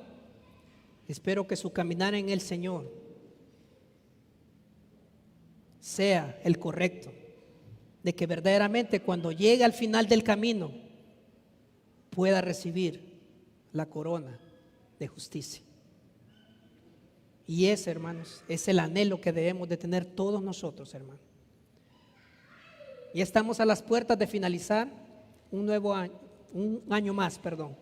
espero que su caminar en el Señor sea el correcto, de que verdaderamente cuando llegue al final del camino pueda recibir la corona de justicia. Y ese, hermanos, es el anhelo que debemos de tener todos nosotros, hermanos. Ya estamos a las puertas de finalizar un nuevo año, un año más, perdón.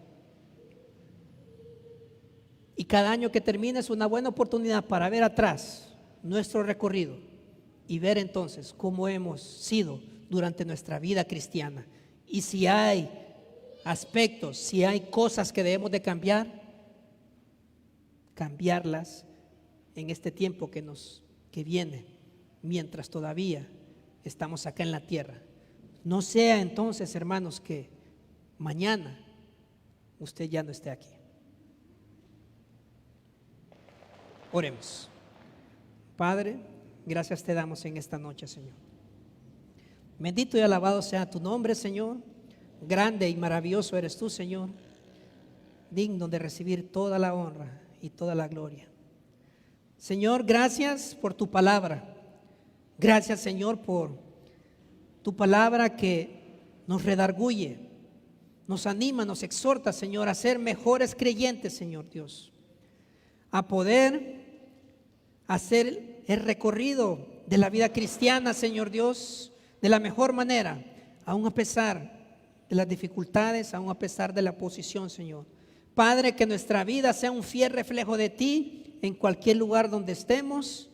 Y cada año que termina es una buena oportunidad para ver atrás nuestro recorrido y ver entonces cómo hemos sido durante nuestra vida cristiana. Y si hay aspectos, si hay cosas que debemos de cambiar, cambiarlas en este tiempo que viene, mientras todavía estamos acá en la tierra. No sea entonces, hermanos, que mañana usted ya no esté aquí. Oremos. Padre, gracias te damos en esta noche, Señor. Bendito y alabado sea tu nombre, Señor. Grande y maravilloso eres tú, Señor, digno de recibir toda la honra y toda la gloria. Señor, gracias por tu palabra. Gracias, Señor, por tu palabra que nos redarguye, nos anima, nos exhorta, Señor, a ser mejores creyentes, Señor Dios, a poder hacer el recorrido de la vida cristiana, Señor Dios, de la mejor manera, aún a pesar de las dificultades, aún a pesar de la oposición, Señor. Padre, que nuestra vida sea un fiel reflejo de ti en cualquier lugar donde estemos,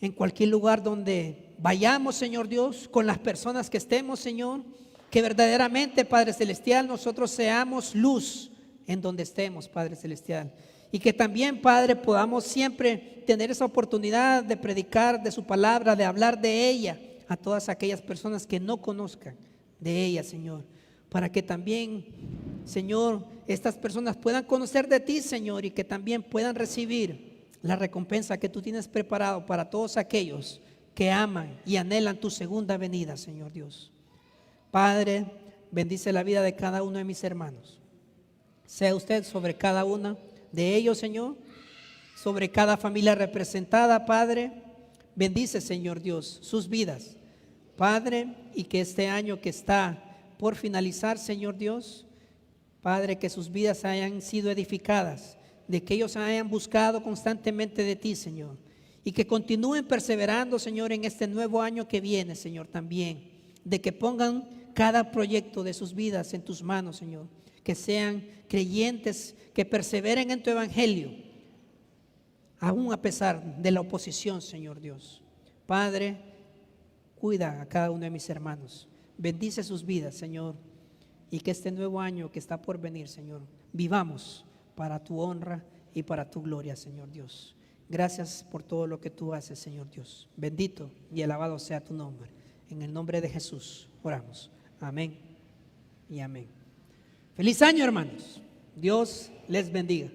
en cualquier lugar donde vayamos, Señor Dios, con las personas que estemos, Señor, que verdaderamente, Padre Celestial, nosotros seamos luz en donde estemos, Padre Celestial, y que también, Padre, podamos siempre tener esa oportunidad de predicar de su palabra, de hablar de ella a todas aquellas personas que no conozcan de ella, Señor, para que también, Señor, estas personas puedan conocer de ti, Señor, y que también puedan recibir la recompensa que tú tienes preparado para todos aquellos que aman y anhelan tu segunda venida, Señor Dios. Padre, bendice la vida de cada uno de mis hermanos. Sea usted sobre cada uno de ellos, Señor, sobre cada familia representada, Padre. Bendice, Señor Dios, sus vidas, Padre, y que este año que está por finalizar, Señor Dios, Padre, que sus vidas hayan sido edificadas, de que ellos hayan buscado constantemente de ti, Señor, y que continúen perseverando, Señor, en este nuevo año que viene, Señor, también, de que pongan cada proyecto de sus vidas en tus manos, Señor, que sean creyentes, que perseveren en tu evangelio, aún a pesar de la oposición, Señor Dios. Padre, cuida a cada uno de mis hermanos, bendice sus vidas, Señor, y que este nuevo año que está por venir, Señor, vivamos para tu honra y para tu gloria, Señor Dios. Gracias por todo lo que tú haces, Señor Dios. Bendito y alabado sea tu nombre. En el nombre de Jesús oramos. Amén y amén. Feliz año, hermanos. Dios les bendiga.